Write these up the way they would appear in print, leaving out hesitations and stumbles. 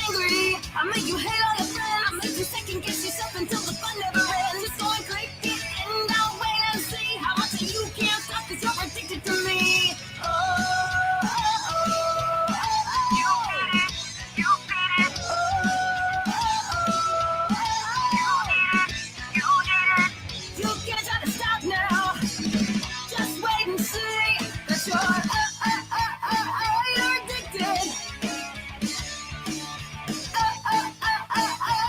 angry. I make you hate all your friends. I make you second guess yourself until the fun never ends. Just go and click it and I'll wait and see how much you can't stop because you're addicted to me. You can't try to stop now. Just wait and see that you're addicted.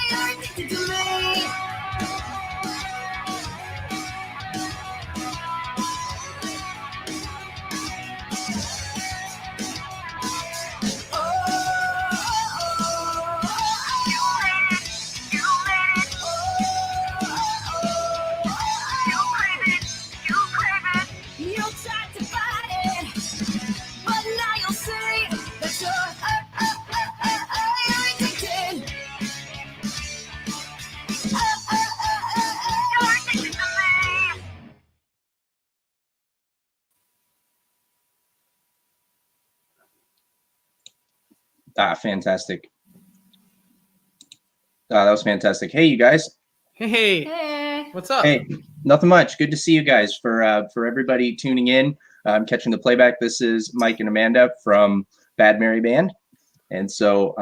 You're addicted to me. You tried to fight it, but now you'll see that you're addicted. You're addicted to me. Fantastic. That was fantastic. Hey, you guys. Hey, Hey. what's up? Hey, nothing much. Good to see you guys. For everybody tuning in, catching the playback. This is Mike and Amanda from Bad Mary Band, and so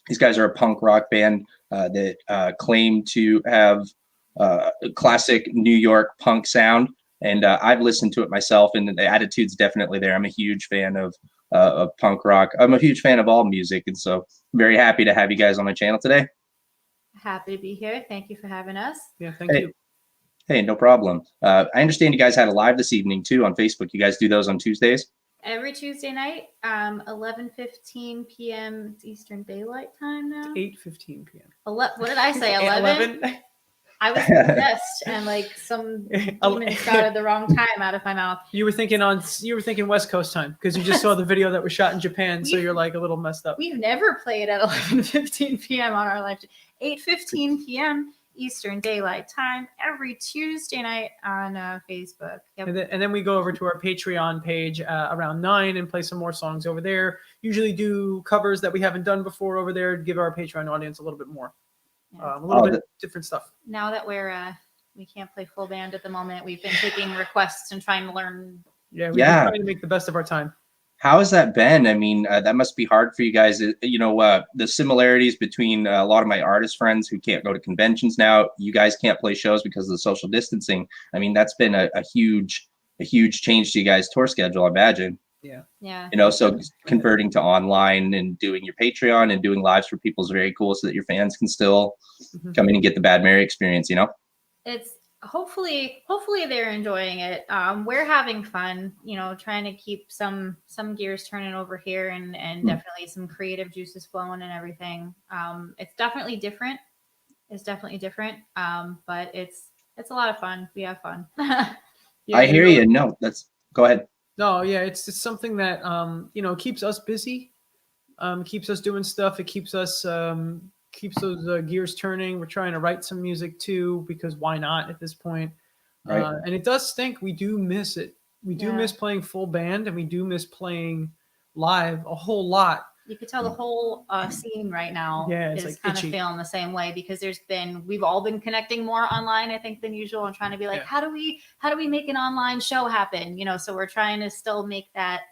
these guys are a punk rock band that claim to have a classic New York punk sound. And I've listened to it myself, and the attitude's definitely there. I'm a huge fan of punk rock. I'm a huge fan of all music, and so very happy to have you guys on my channel today. Happy to be here. Thank you for having us. Yeah, thank you. Hey, no problem. I understand you guys had a live this evening too on Facebook. You guys do those on Tuesdays? Every Tuesday night, 11:15 p.m. Eastern Daylight Time now. 8:15 p.m. What did I say? 11? I was possessed and like some demon spouted the wrong time out of my mouth. You were thinking West Coast time because you just saw the video that was shot in Japan, so you're like a little messed up. We've never played at 11:15 p.m. on our live. 8:15 p.m. Eastern Daylight Time every Tuesday night on Facebook. Yep. And then we go over to our Patreon page around 9 and play some more songs over there. Usually do covers that we haven't done before over there to give our Patreon audience a little bit more. Yeah. A little bit different stuff. Now that we can't play full band at the moment, we've been taking requests and trying to learn. Yeah, we've been trying to make the best of our time. How has that been? I mean, that must be hard for you guys. You know, the similarities between a lot of my artist friends who can't go to conventions now. You guys can't play shows because of the social distancing. I mean, that's been a huge change to you guys' tour schedule, I imagine. Yeah. Yeah. You know, so converting to online and doing your Patreon and doing lives for people is very cool, so that your fans can still come in and get the Bad Mary experience. You know, It's hopefully they're enjoying it. We're having fun, you know, trying to keep some gears turning over here and definitely some creative juices flowing and everything. It's definitely different. But it's a lot of fun. We have fun. I hear you. No, go ahead. No, yeah, it's something that you know, keeps us busy, keeps us doing stuff. It keeps us keeps those gears turning. We're trying to write some music too, because why not at this point? Right. And it does stink. We do miss it. We do miss playing full band, and we do miss playing live a whole lot. You could tell the whole scene right now it's is like kind itchy. of feeling the same way because we've all been connecting more online, I think, than usual, and trying to be like, how do we make an online show happen? You know, so we're trying to still make that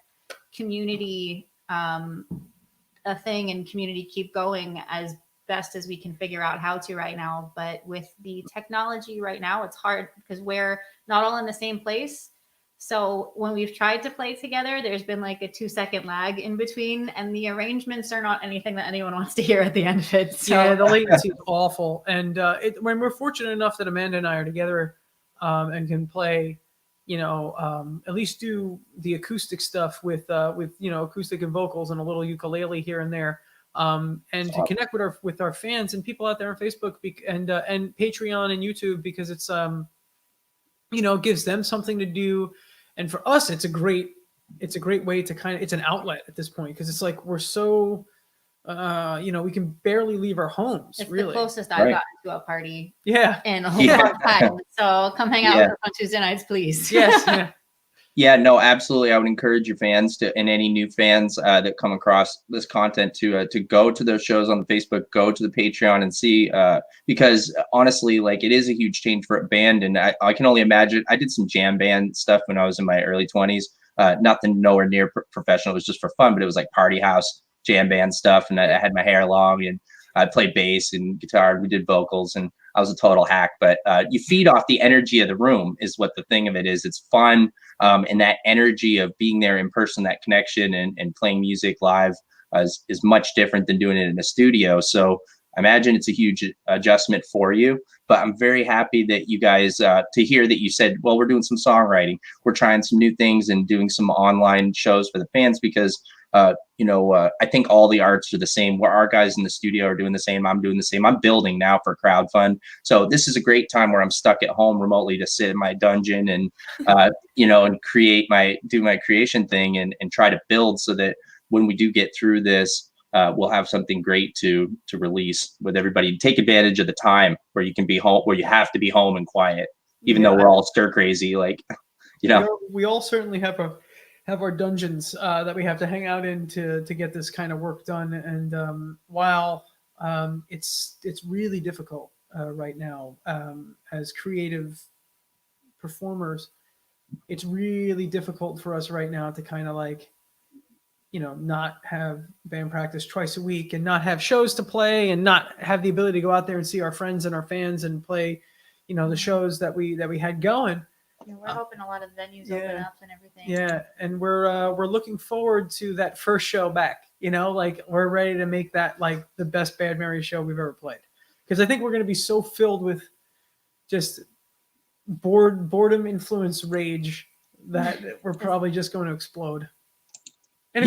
community a thing and community keep going as best as we can figure out how to right now. But with the technology right now, it's hard because we're not all in the same place. So when we've tried to play together, there's been like a 2-second lag in between, and the arrangements are not anything that anyone wants to hear at the end of it. So yeah, the latency is awful. And when we're fortunate enough that Amanda and I are together and can play, you know, at least do the acoustic stuff with you know, acoustic and vocals and a little ukulele here and there. And to connect with our fans and people out there on Facebook and Patreon and YouTube, because it's you know, gives them something to do, and for us it's a great way to it's an outlet at this point, because it's like we're so you know, we can barely leave our homes. it's really the closest I've gotten to a party in a long time. So come hang out with us on Tuesday nights, please. Yes. Yeah. Yeah, no, absolutely. I would encourage your fans to, and any new fans that come across this content to go to those shows on the Facebook, go to the Patreon and see, because honestly, like it is a huge change for a band. And I can only imagine, I did some jam band stuff when I was in my early 20s, nothing nowhere near professional. It was just for fun, but it was like party house jam band stuff. And I had my hair long and I played bass and guitar. We did vocals and I was a total hack, but you feed off the energy of the room is what the thing of it is. It's fun. And that energy of being there in person, that connection and playing music live is much different than doing it in a studio. So I imagine it's a huge adjustment for you, but I'm very happy that you guys, to hear that you said, well, we're doing some songwriting, we're trying some new things and doing some online shows for the fans because I think all the arts are the same. Where our guys in the studio are doing the same. I'm doing the same. I'm building now for crowdfund. So this is a great time where I'm stuck at home remotely to sit in my dungeon and, and do my creation thing and try to build so that when we do get through this, we'll have something great to release with everybody. Take advantage of the time where you can be home, where you have to be home and quiet, even though we're all stir crazy. Like, we all certainly have our dungeons that we have to hang out in to get this kind of work done. And while it's really difficult right now as creative performers, it's really difficult for us right now to kind of like, not have band practice twice a week and not have shows to play and not have the ability to go out there and see our friends and our fans and play, the shows that we had going. We're hoping a lot of venues open up and everything. Yeah, and we're looking forward to that first show back. Like we're ready to make that like the best Bad Mary show we've ever played, because I think we're going to be so filled with just boredom influence rage that we're probably just going to explode. And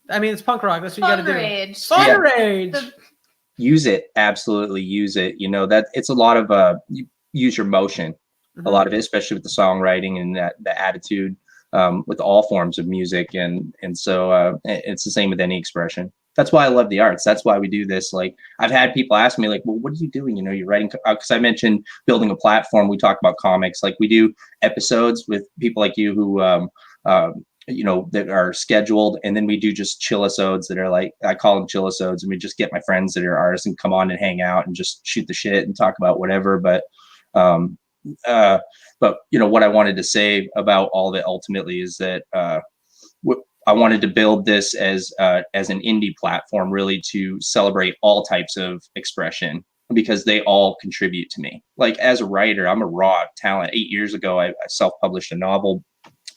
I mean, it's punk rock. That's what you got to do. Rage. Fun rage. Use it. Absolutely use it. That it's a lot of use your motion. A lot of it, especially with the songwriting and the attitude with all forms of music. And so it's the same with any expression. That's why I love the arts. That's why we do this. Like I've had people ask me like, well, what are you doing? You're writing, because I mentioned building a platform. We talk about comics. Like we do episodes with people like you who, that are scheduled. And then we do just chillisodes that are like, I call them chillisodes. And we just get my friends that are artists and come on and hang out and just shoot the shit and talk about whatever. But what I wanted to say about all of it ultimately is that I wanted to build this as an indie platform, really to celebrate all types of expression because they all contribute to me. Like as a writer, I'm a raw talent. 8 years ago, I self-published a novel.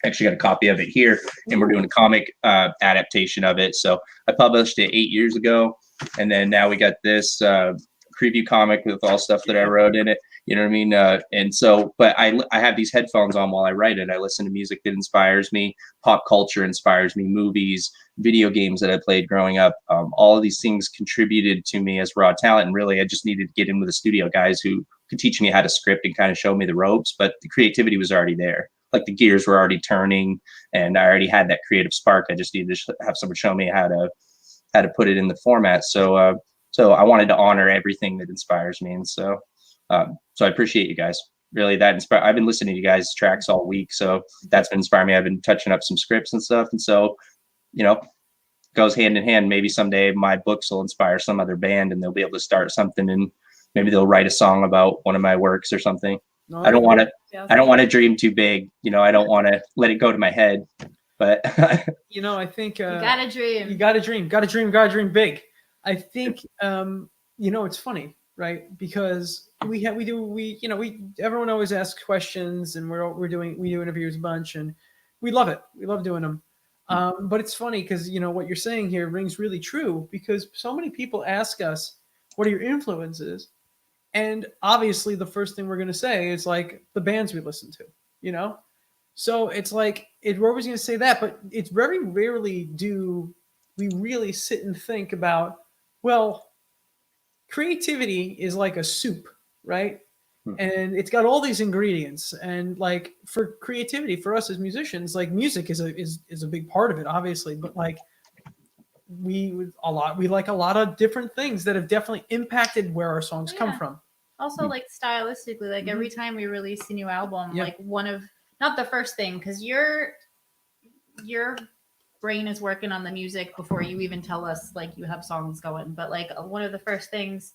Actually got a copy of it here, and we're doing a comic adaptation of it. So I published it 8 years ago, and then now we got this preview comic with all stuff that I wrote in it. You know what I mean? And so, but I have these headphones on while I write it. I listen to music that inspires me. Pop culture inspires me. Movies, video games that I played growing up. All of these things contributed to me as raw talent. And really, I just needed to get in with the studio guys who could teach me how to script and kind of show me the ropes. But the creativity was already there. Like the gears were already turning, and I already had that creative spark. I just needed to have someone show me how to put it in the format. So I wanted to honor everything that inspires me, and so I appreciate you guys. Really, I've been listening to you guys' tracks all week, so that's been inspiring me. I've been touching up some scripts and stuff, and so goes hand in hand. Maybe someday my books will inspire some other band, and they'll be able to start something, and maybe they'll write a song about one of my works or something. No, I don't want to dream too big. I don't want to let it go to my head. But I think you gotta dream. You gotta dream. Gotta dream big. I think it's funny, right? Because everyone always asks questions, and we do interviews a bunch, and we love it. We love doing them. But it's funny because what you're saying here rings really true, because so many people ask us, "What are your influences?" And obviously, the first thing we're going to say is like the bands we listen to, So it's like we're always going to say that, but it's very rarely do we really sit and think about, well, creativity is like a soup, right? And it's got all these ingredients, and like for creativity, for us as musicians, like music is a big part of it, obviously, but like we like a lot of different things that have definitely impacted where our songs come from. Also, like stylistically, like every time we release a new album, like not the first thing, because you're your brain is working on the music before you even tell us like you have songs going. But like one of the first things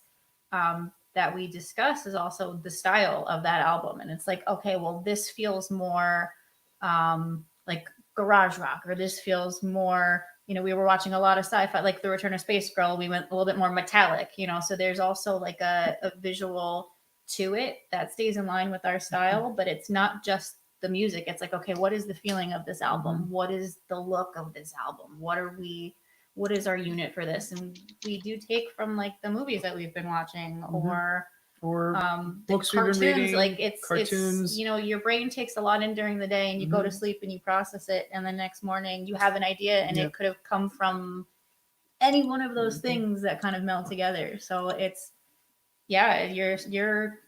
that we discuss is also the style of that album, and it's like, okay, well, this feels more like garage rock, or this feels more, you know, we were watching a lot of sci-fi, like The Return of Space Girl. We went a little bit more metallic, you know, so there's also like a visual to it that stays in line with our style, but it's not just the music. It's like, okay, what is the feeling of this album? What is the look of this album? What is our unit for this? And we do take from like the movies that we've been watching, or the books we've cartoons. been reading, Like it's cartoons. you know, your brain takes a lot in during the day, and you go to sleep and you process it, and the next morning you have an idea, and it could have come from any one of those things that kind of meld together. So it's, yeah, your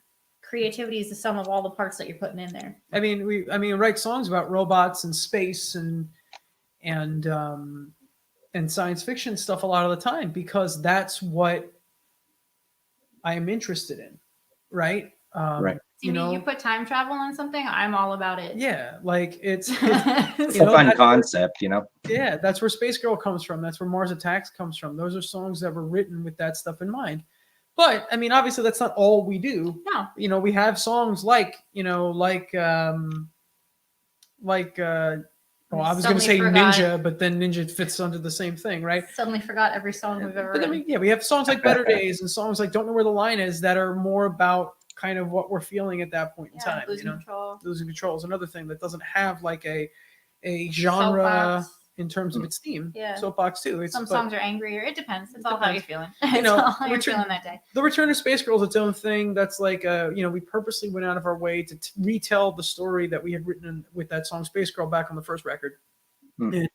creativity is the sum of all the parts that you're putting in there. I mean, we write songs about robots and space and science fiction stuff a lot of the time, because that's what I am interested in, right? Right. You know, you put time travel on something, I'm all about it. Yeah, like it's It's a fun concept, you know. Yeah, that's where Space Girl comes from. That's where Mars Attacks comes from. Those are songs that were written with that stuff in mind. But I mean, obviously, that's not all we do. No. You know, we have songs like, you know, well, I was going to say Ninja, but then Ninja fits under the same thing, right? Suddenly forgot every song we've ever written. I mean, yeah, we have songs like Better Days and songs like Don't Know Where the Line Is that are more about kind of what we're feeling at that point in time. Losing Control. Losing Control is another thing that doesn't have like a genre Soapbox. in terms of its theme. Yeah. Soapbox too. Some songs are angrier. It depends. It's all how you're feeling. You It's know, all how you're feeling that day. The Return of Space Girl is its own thing. That's like, you know, we purposely went out of our way to retell the story that we had written with that song Space Girl back on the first record. And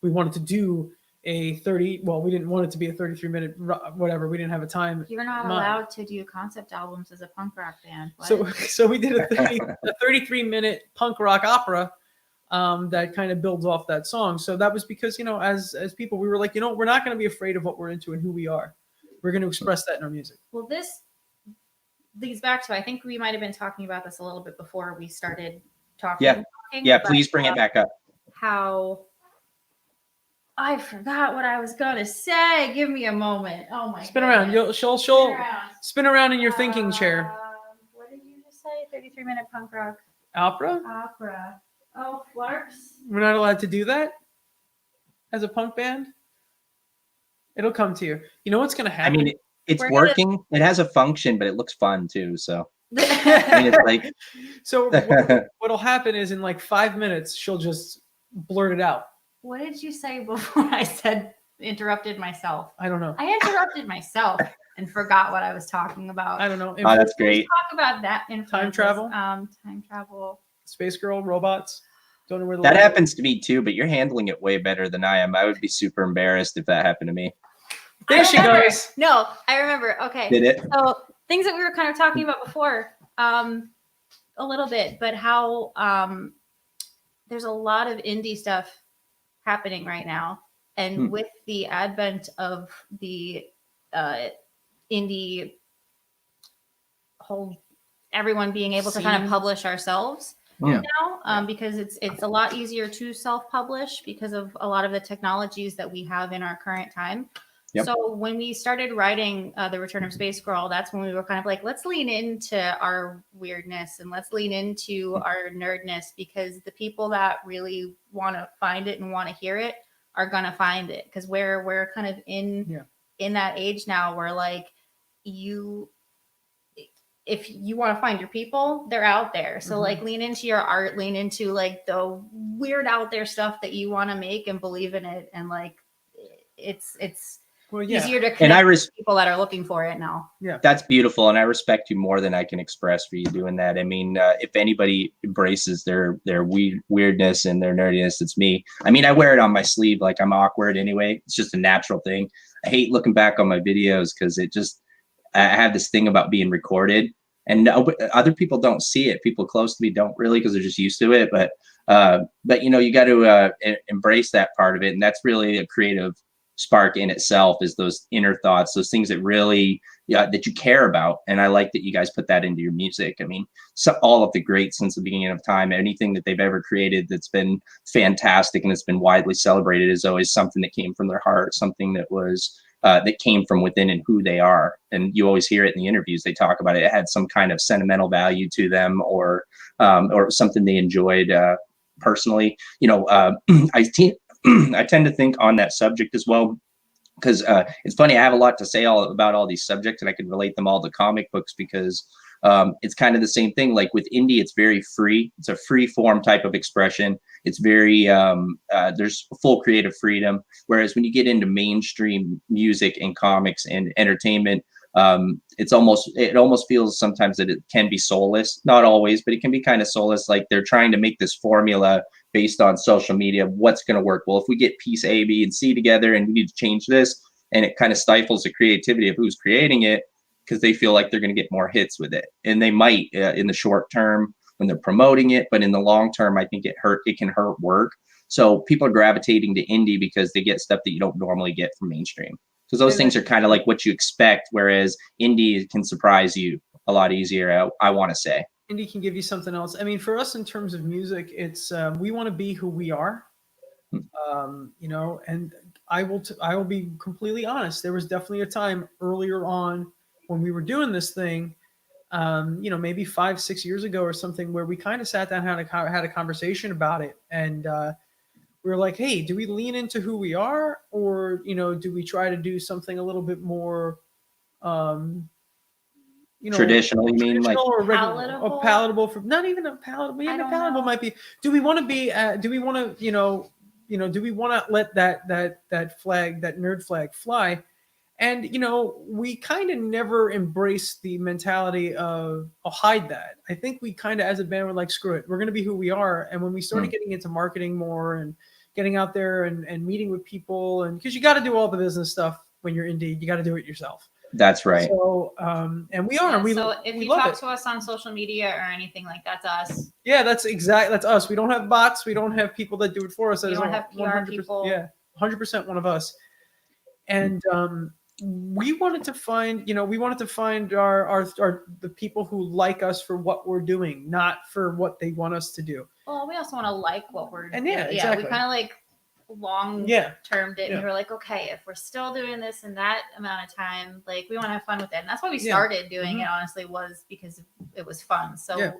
we wanted to do a 30, well, we didn't want it to be a 33-minute whatever. We didn't have a time. You're not allowed to do concept albums as a punk rock band. What? So we did a 33-minute punk rock opera that kind of builds off that song. So that was because, you know, as people, we were like, you know, we're not going to be afraid of what we're into and who we are. We're going to express that in our music. Well, this leads back to, I think we might have been talking about this a little bit before we started talking. Yeah, please bring it back up. How I forgot what I was going to say. Give me a moment. Oh my god. Spin around. She'll spin around in your thinking chair. What did you just say? 33-minute punk rock Opera? Oh, Flarks. We're not allowed to do that as a punk band? It'll come to you. You know what's going to happen? I mean, it's working. It has a function, but it looks fun too. So, I mean, it's like. So what'll happen is in like 5 minutes, she'll just blurt it out. What did you say before I said interrupted myself? I don't know. I interrupted myself and forgot what I was talking about. I don't know. Oh, that's great. Talk about that in time travel. Time travel. Space Girl, robots. Don't know where the that happens to me too, but you're handling it way better than I am. I would be super embarrassed if that happened to me. There she goes. No, I remember. Okay. Did it? So things that we were kind of talking about before, a little bit, but how there's a lot of indie stuff happening right now, and with the advent of the indie whole, everyone being able to kind of publish ourselves now, because it's a lot easier to self-publish because of a lot of the technologies that we have in our current time. Yep. So when we started writing The Return of Space Girl, that's when we were kind of like, let's lean into our weirdness and let's lean into our nerdness, because the people that really want to find it and want to hear it are going to find it. Because we're kind of in that age now where like if you want to find your people, they're out there. So like lean into your art, lean into like the weird out there stuff that you want to make and believe in it. And like it's easier to connect with people that are looking for it now. Yeah, that's beautiful, and I respect you more than I can express for you doing that. I mean, if anybody embraces their weirdness and their nerdiness, it's me. I mean, I wear it on my sleeve like I'm awkward anyway. It's just a natural thing. I hate looking back on my videos because I have this thing about being recorded, and other people don't see it. People close to me don't really, because they're just used to it. But you know, you got to embrace that part of it, and that's really a creative spark in itself is those inner thoughts, those things that really, that you care about. And I like that you guys put that into your music. I mean, so all of the greats since the beginning of time, anything that they've ever created that's been fantastic and it's been widely celebrated is always something that came from their heart, something that was that came from within and who they are. And you always hear it in the interviews. They talk about it. It had some kind of sentimental value to them, or something they enjoyed personally. You know, I tend to think on that subject as well, because it's funny. I have a lot to say about all these subjects, and I can relate them all to comic books because it's kind of the same thing. Like with indie, it's very free. It's a free form type of expression. It's very there's full creative freedom. Whereas when you get into mainstream music and comics and entertainment, it almost feels sometimes that it can be soulless. Not always, but it can be kind of soulless. Like they're trying to make this formula based on social media. What's going to work? Well, if we get piece A, B, and C together, and we need to change this, and it kind of stifles the creativity of who's creating it, because they feel like they're going to get more hits with it, and they might in the short term when they're promoting it, but in the long term, I think it can hurt work. So people are gravitating to indie because they get stuff that you don't normally get from mainstream. Because those things are kind of like what you expect, whereas indie can surprise you a lot easier, I want to say. Indie can give you something else. I mean, for us in terms of music, it's we want to be who we are, you know. And I will be completely honest. There was definitely a time earlier on when we were doing this thing, you know, maybe 5-6 years ago or something, where we kind of sat down and had a conversation about it, and we were like, hey, do we lean into who we are, or, you know, do we try to do something a little bit more, you know, traditional, you mean, like or regular, palatable? or palatable for not even a palatable. Yeah, palatable might be. Do we want to be? Do we want to? You know, do we want to let that flag, that nerd flag, fly? And, you know, we kind of never embraced the mentality of, I'll hide that. I think we kind of, as a band, were like, screw it, we're going to be who we are. And when we started getting into marketing more and getting out there and meeting with people, and because you got to do all the business stuff when you're indie, you got to do it yourself. That's right. So, and we are. Yeah, so if you talk to us on social media or anything like that's us. Yeah, that's us. We don't have bots. We don't have people that do it for us. We don't have PR people. Yeah, 100% one of us. And we wanted to find, you know, our the people who like us for what we're doing, not for what they want us to do. Well, we also want to like what we're doing. Yeah, exactly. We kind of like long-termed it, and we were like, okay, if we're still doing this in that amount of time, like we want to have fun with it. And that's why we started doing it, honestly, was because it was fun. So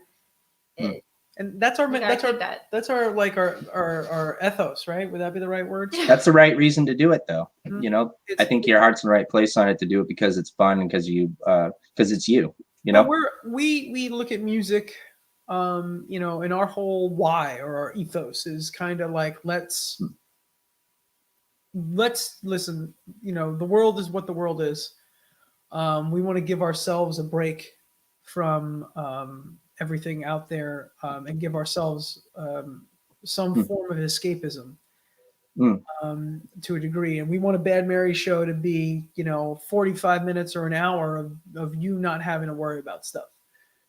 and that's our like our ethos, right? Would that be the right word? That's the right reason to do it, though. You know, I think your heart's in the right place on it to do it because it's fun and because it's you. You know, we look at music, you know, and our whole why or our ethos is kind of like let's listen. You know, the world is what the world is. We want to give ourselves a break from everything out there, and give ourselves some form of escapism to a degree. And we want a Bad Mary show to be, you know, 45 minutes or an hour of you not having to worry about stuff.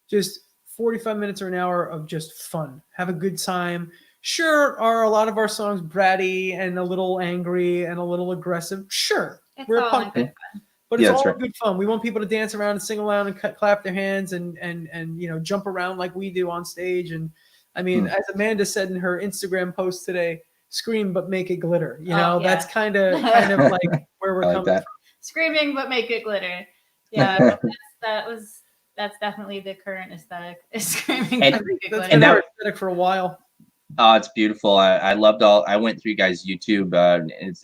Just 45 minutes or an hour of just fun. Have a good time. Sure, are a lot of our songs bratty and a little angry and a little aggressive? Sure. We're a punk band. But it's all good fun. We want people to dance around and sing along and clap their hands and you know, jump around like we do on stage. And I mean, as Amanda said in her Instagram post today, scream but make it glitter. You know, that's kind of like where we're coming from. Screaming but make it glitter. Yeah, that's definitely the current aesthetic. Is screaming but make it glitter. And that aesthetic for a while. Oh, it's beautiful. I loved I went through you guys' YouTube.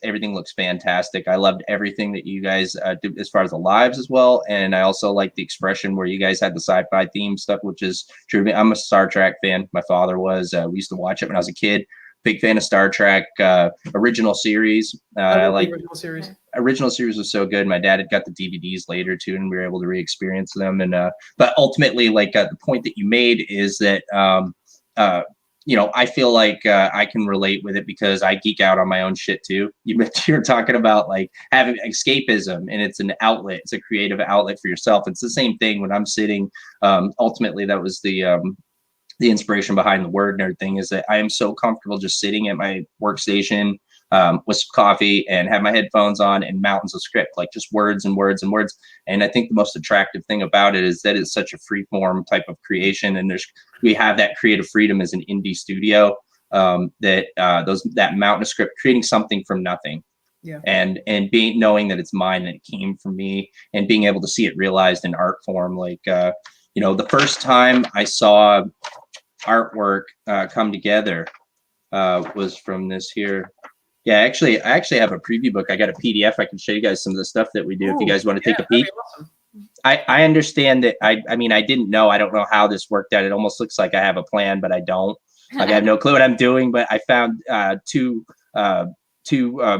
Everything looks fantastic. I loved everything that you guys did as far as the lives as well. And I also like the expression where you guys had the sci-fi theme stuff, which is true to me. I'm a Star Trek fan. My father was. We used to watch it when I was a kid. Big fan of Star Trek original series. I like original series. Original series was so good. My dad had got the DVDs later too, and we were able to re-experience them. And but ultimately, like the point that you made is that you know, I feel like I can relate with it because I geek out on my own shit too. You're talking about like having escapism, and it's an outlet. It's a creative outlet for yourself. It's the same thing when I'm sitting. Ultimately, that was the inspiration behind the WordNerd thing, is that I am so comfortable just sitting at my workstation with some coffee and have my headphones on and mountains of script, like just words and words and words. And I think the most attractive thing about it is that it's such a free form type of creation. And we have that creative freedom as an indie studio, that mountain of script, creating something from nothing. Yeah. And knowing that it's mine and it came from me, and being able to see it realized in art form. Like, the first time I saw artwork come together was from this here. Yeah, I actually have a preview book. I got a PDF. I can show you guys some of the stuff that we do if you guys want to take a peek. Awesome. I understand that. I mean, I don't know how this worked out. It almost looks like I have a plan, but I don't. Like, I have no clue what I'm doing. But I found two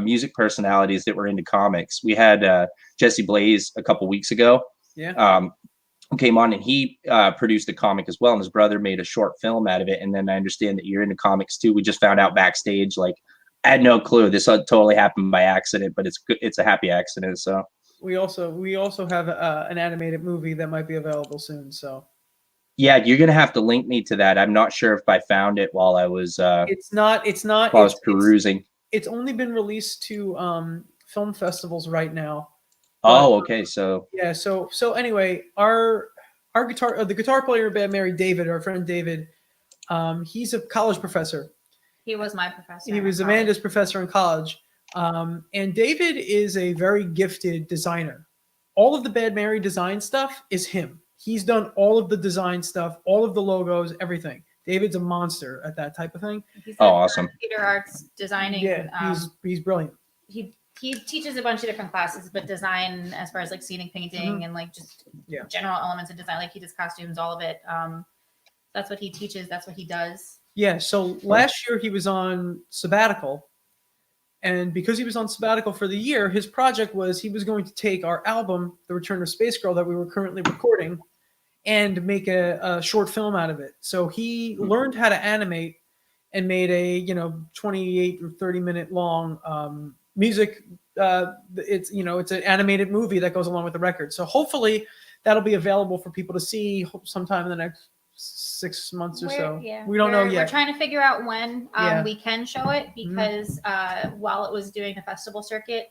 music personalities that were into comics. We had Jesse Blaze a couple weeks ago. Yeah. Who came on, and he produced a comic as well, and his brother made a short film out of it. And then I understand that you're into comics too. We just found out backstage, like, I had no clue. This totally happened by accident, but it's good. It's a happy accident. So we also have an animated movie that might be available soon. So yeah, you're gonna have to link me to that. I'm not sure if I found it while I was it's not while I was perusing. It's only been released to film festivals right now. Oh, okay. So yeah. So anyway, our the guitar player in Bad Mary, David, our friend David, he's a college professor. He was my professor. He was Amanda's professor in college. And David is a very gifted designer. All of the Bad Mary design stuff is him. He's done all of the design stuff, all of the logos, everything. David's a monster at that type of thing. He's awesome. Theater arts designing. Yeah, he's brilliant. He teaches a bunch of different classes, but design as far as like scenic painting and like just general elements of design, like he does costumes, all of it. That's what he teaches. That's what he does. Yeah, so last year he was on sabbatical, and because he was on sabbatical for the year, his project was he was going to take our album, The Return of Space Girl, that we were currently recording, and make a short film out of it. So he learned how to animate and made a 28 or 30-minute long music. It's an animated movie that goes along with the record. So hopefully that'll be available for people to see sometime in the next 6 months or so. Yeah, we don't know yet. We're trying to figure out when we can show it, because while it was doing the festival circuit,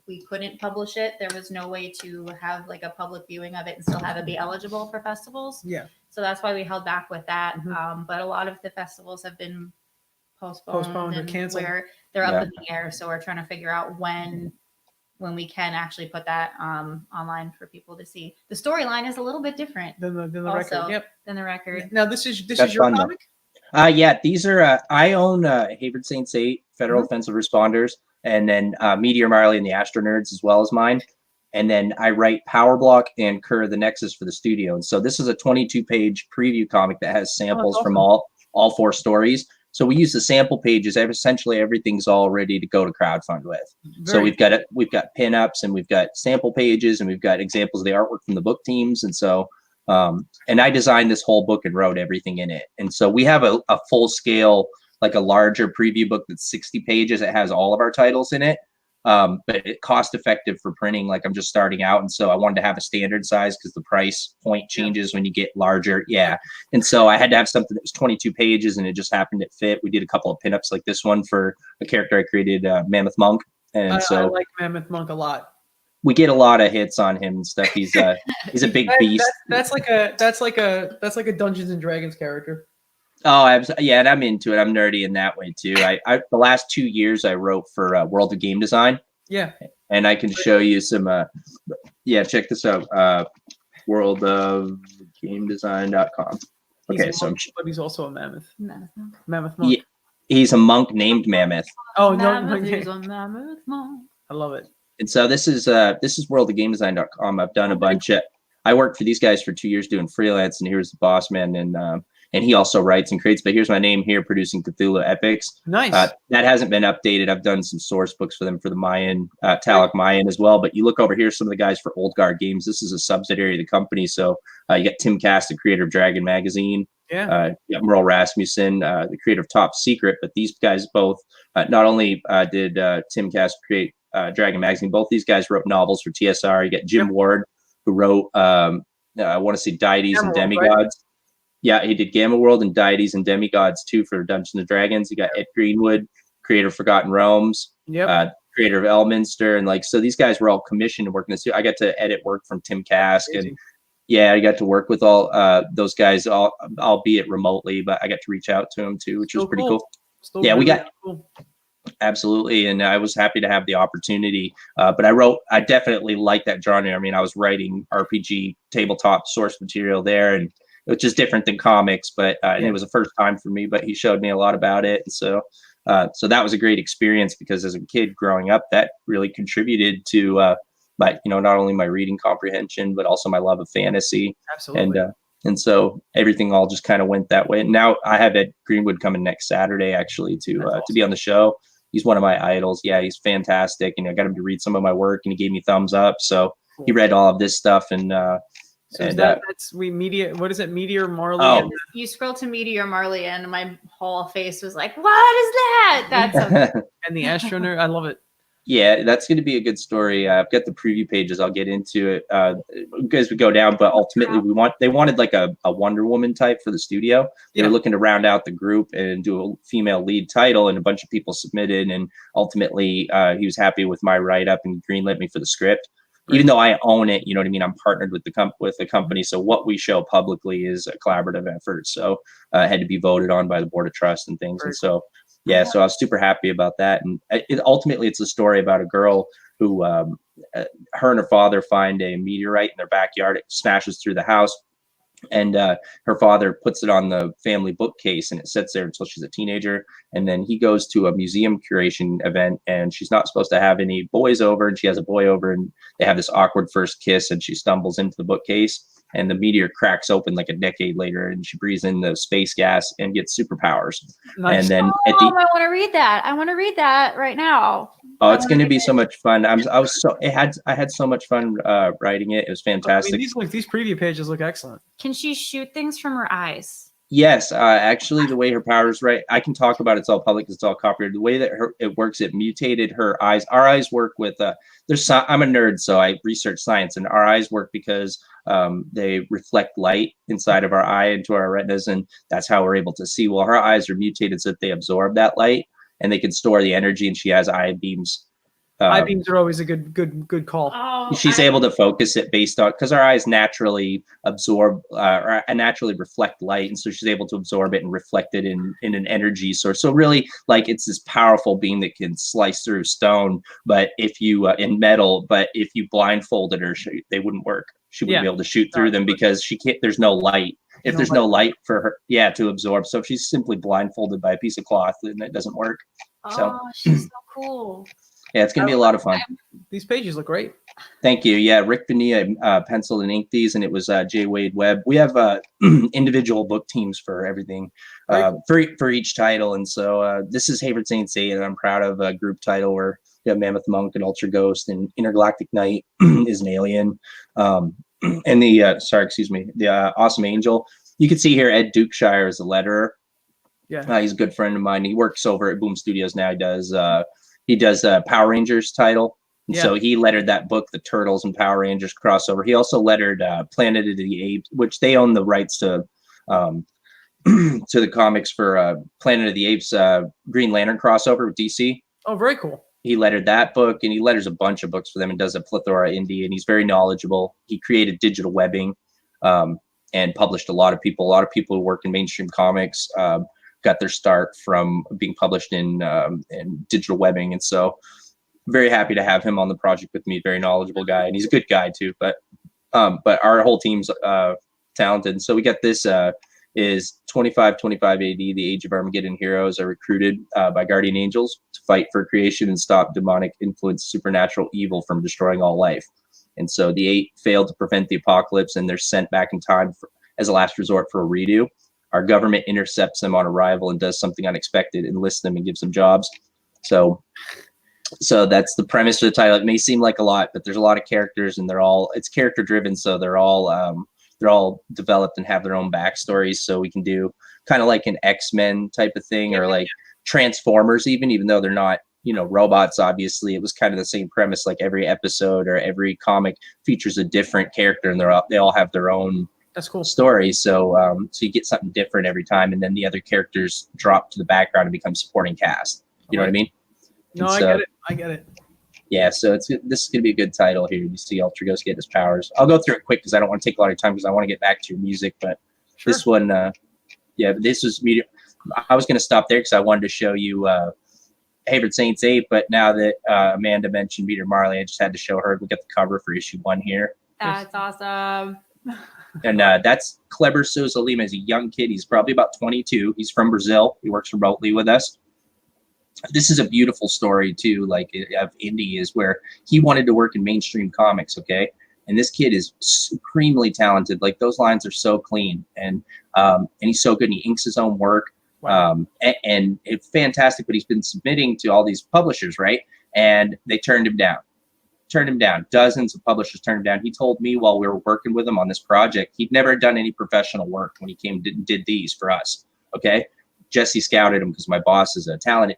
we couldn't publish it. There was no way to have like a public viewing of it and still have it be eligible for festivals. Yeah. So that's why we held back with that. But a lot of the festivals have been postponed or canceled. Where they're up in the air. So we're trying to figure out when we can actually put that online for people to see. The storyline is a little bit different than the record. Yep. Than the record. Now this is your comic? Yeah, these are I own Hayward Saints 8, Federal Offensive Responders, and then Meteor Marley and the Astro Nerds as well as mine. And then I write Power Block and Cur the Nexus for the studio. And so this is a 22-page preview comic that has samples from all 4 stories. So we use the sample pages. Essentially, everything's all ready to go to crowdfund with. So we've got pinups, and we've got sample pages, and we've got examples of the artwork from the book teams. And so, and I designed this whole book and wrote everything in it. And so we have a full scale, like a larger preview book that's 60 pages. It has all of our titles in it. But it's cost effective for printing. Like, I'm just starting out, and so I wanted to have a standard size because the price point changes when you get larger. Yeah, and so I had to have something that was 22 pages, and it just happened to fit. We did a couple of pinups like this one for a character I created, Mammoth Monk, and I like Mammoth Monk a lot. We get a lot of hits on him and stuff. He's a big beast. That's like a Dungeons and Dragons character. Oh, yeah, and I'm into it. I'm nerdy in that way too. I the last 2 years I wrote for World of Game Design. Yeah, and I can show you some. Check this out. worldofgamedesign.com. Okay, but he's also a mammoth. Mammoth Monk. Yeah, he's a monk named Mammoth. Oh no, Mammoth Monk. I love it. And so this is worldofgamedesign.com. I've done a bunch of. I worked for these guys for 2 years doing freelance, and here's the boss man, and he also writes and creates. But here's my name here, producing Cthulhu Epics. Nice. That hasn't been updated. I've done some source books for them for the Mayan, Talak Mayan as well. But you look over here, some of the guys for Old Guard Games. This is a subsidiary of the company. So you got Tim Cass, the creator of Dragon Magazine. Yeah. You got Merle Rasmussen, the creator of Top Secret. But these guys both, not only did Tim Cass create Dragon Magazine, both these guys wrote novels for TSR. You got Jim Ward, who wrote, I want to say Deities and Demigods. Right? Yeah, he did Gamma World and Deities and Demigods too for Dungeons and Dragons. You got Ed Greenwood, creator of Forgotten Realms, Yep. creator of Elminster, and like so these guys were all commissioned to work in this. I got to edit work from Tim Kask, and yeah, I got to work with all those guys, albeit remotely, but I got to reach out to them too, which was pretty cool. Yeah, we got cool. Absolutely, and I was happy to have the opportunity. But I definitely like that genre. I mean, I was writing RPG tabletop source material there, and which is different than comics, but and it was the first time for me. But he showed me a lot about it, and so that was a great experience because as a kid growing up, that really contributed to my not only my reading comprehension but also my love of fantasy. Absolutely. And so everything all just kind of went that way. And now I have Ed Greenwood coming next Saturday actually to be on the show. He's one of my idols. Yeah, he's fantastic. And I got him to read some of my work and he gave me thumbs up. So he read all of this stuff and that's what is it? Meteor Marley. Oh. You scroll to Meteor Marley and my whole face was like, what is that? That's and the Astronerd. I love it. Yeah, that's going to be a good story. I've got the preview pages. I'll get into it as we go down. But ultimately, they wanted like a Wonder Woman type for the studio. They were looking to round out the group and do a female lead title, and a bunch of people submitted. And ultimately, he was happy with my write up and greenlit me for the script. Right. Even though I own it, you know what I mean. I'm partnered with the company, so what we show publicly is a collaborative effort. So it had to be voted on by the board of trust and things, and so. Yeah, so I was super happy about that. And ultimately, it's a story about a girl who, her and her father find a meteorite in their backyard. It smashes through the house. And her father puts it on the family bookcase and it sits there until she's a teenager. And then he goes to a museum curation event and she's not supposed to have any boys over. And she has a boy over and they have this awkward first kiss and she stumbles into the bookcase. And the meteor cracks open like a decade later, and she breathes in the space gas and gets superpowers. Nice. And then I want to read that. I want to read that right now. Oh, it's going to be so much fun. I had so much fun writing it. It was fantastic. I mean, these preview pages look excellent. Can she shoot things from her eyes? Yes, actually, the way her powers, right? I can talk about it. It's all public. It's all copyrighted. The way that it works, it mutated her eyes. Our eyes work with. I'm a nerd, so I research science, and our eyes work because they reflect light inside of our eye into our retinas, and that's how we're able to see. Well, her eyes are mutated so that they absorb that light, and they can store the energy. And she has eye beams. Eye beams are always a good call. Oh, she's able to focus it based on because our eyes naturally absorb or naturally reflect light, and so she's able to absorb it and reflect it in an energy source. So really, like it's this powerful beam that can slice through stone, but if you in metal, but if you blindfolded her, they wouldn't work. She wouldn't be able to shoot through them because she can't. There's no light. If there's no light for her, to absorb. So if she's simply blindfolded by a piece of cloth, then it doesn't work. Oh, she's so cool. Yeah, it's going to be a lot of fun. These pages look great. Thank you. Yeah, Rick Bonilla penciled and inked these, and it was Jay Wade Webb. We have individual book teams for everything, for each title. And so this is Hayward Saint Seiya, and I'm proud of a group title where we have Mammoth Monk and Ultra Ghost, and Intergalactic Knight is an alien. And the Awesome Angel. You can see here Ed Dukeshire is the letterer. Yeah, he's a good friend of mine. He works over at Boom Studios now. He does Power Rangers title. And so he lettered that book, the Turtles and Power Rangers crossover. He also lettered Planet of the Apes, which they own the rights to the comics for Planet of the Apes Green Lantern crossover with DC. Oh, very cool. He lettered that book, and he letters a bunch of books for them and does a plethora indie, and he's very knowledgeable. He created digital webbing and published a lot of people. A lot of people who work in mainstream comics got their start from being published in digital webbing, and so very happy to have him on the project with me. Very knowledgeable guy, and he's a good guy too. But our whole team's talented. And so we got this is 2525 AD. The Age of Armageddon heroes are recruited by guardian angels to fight for creation and stop demonic influence, supernatural evil from destroying all life. And so the 8 failed to prevent the apocalypse, and they're sent back in time as a last resort for a redo. Our government intercepts them on arrival and does something unexpected, enlists them and gives them jobs. So that's the premise of the title. It may seem like a lot, but there's a lot of characters, and it's character driven. So they're all developed and have their own backstories. So we can do kind of like an X-Men type of thing, or like Transformers, even though they're not, robots. Obviously, it was kind of the same premise. Like every episode or every comic features a different character, and they all have their own. That's cool story. So you get something different every time, and then the other characters drop to the background and become supporting cast. You know what I mean? No, And I so- get it. I get it. Yeah, so this is going to be a good title here. You see Ultra Ghost get his powers. I'll go through it quick because I don't want to take a lot of time because I want to get back to your music. But Sure. this one, this was me. I was going to stop there because I wanted to show you Hayward Saints 8, but now that Amanda mentioned Peter Marley, I just had to show her. We got the cover for issue 1 here. That's awesome. And that's Kleber Souza Lima. He's a young kid. He's probably about 22. He's from Brazil. He works remotely with us. This is a beautiful story too, like of Indy, is where he wanted to work in mainstream comics. Okay, and this kid is supremely talented. Like those lines are so clean, and he's so good. And he inks his own work, Wow. and it's fantastic. But he's been submitting to all these publishers, right? And they turned him down. Dozens of publishers turned him down. He told me while we were working with him on this project, he'd never done any professional work when he came did these for us. Okay. Jesse scouted him because my boss is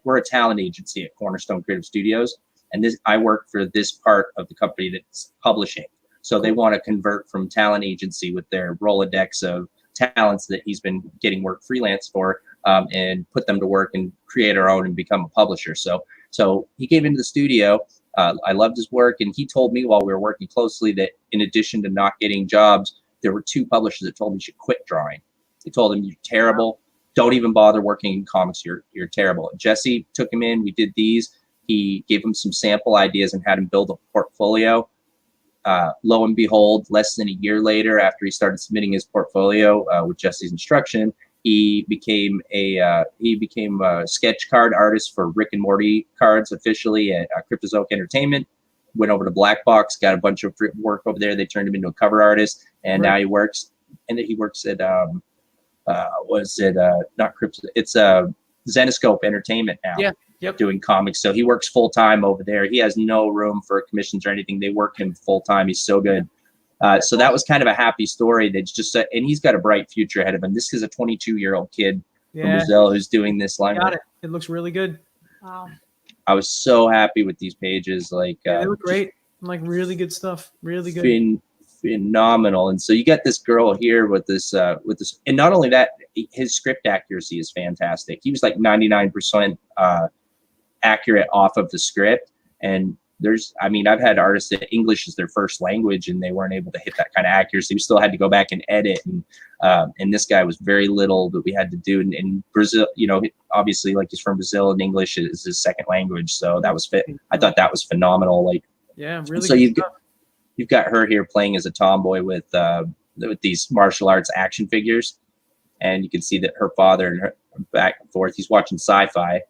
we're a talent agency at Cornerstone Creative Studios. And I work for this part of the company that's publishing. So they want to convert from talent agency with their Rolodex of talents that he's been getting work freelance for, and put them to work and create our own and become a publisher. So he came into the studio. I loved his work. And he told me while we were working closely that in addition to not getting jobs, there were 2 publishers that told me he should quit drawing. They told him, "You're terrible. Don't even bother working in comics. You're terrible." Jesse took him in. We did these. He gave him some sample ideas and had him build a portfolio. Lo and behold, less than a year later, after he started submitting his portfolio with Jesse's instruction, he became a sketch card artist for Rick and Morty cards officially at Cryptozoic Entertainment. Went over to Black Box, got a bunch of work over there. They turned him into a cover artist, and now he works at not Crypto? It's Zenoscope Entertainment now. Yeah. Yep. Doing comics. So he works full time over there. He has no room for commissions or anything. They work him full time. He's so good. So that was kind of a happy story. That's just, and he's got a bright future ahead of him. This is a 22-year-old kid from Brazil who's doing this line. Got it. It looks really good. Wow. I was so happy with these pages. Like, They look great. Like really good stuff. Really good. Phenomenal. And so you got this girl here with this, and not only that, his script accuracy is fantastic. He was like 99% accurate off of the script. And I've had artists that English is their first language and they weren't able to hit that kind of accuracy. We still had to go back and edit. And this guy was very little that we had to do. In Brazil, obviously, like, he's from Brazil and English is his second language. So that was fit. I thought that was phenomenal. Like, yeah, really. So you've got her here playing as a tomboy with these martial arts action figures. And you can see that her father and her back and forth. He's watching sci-fi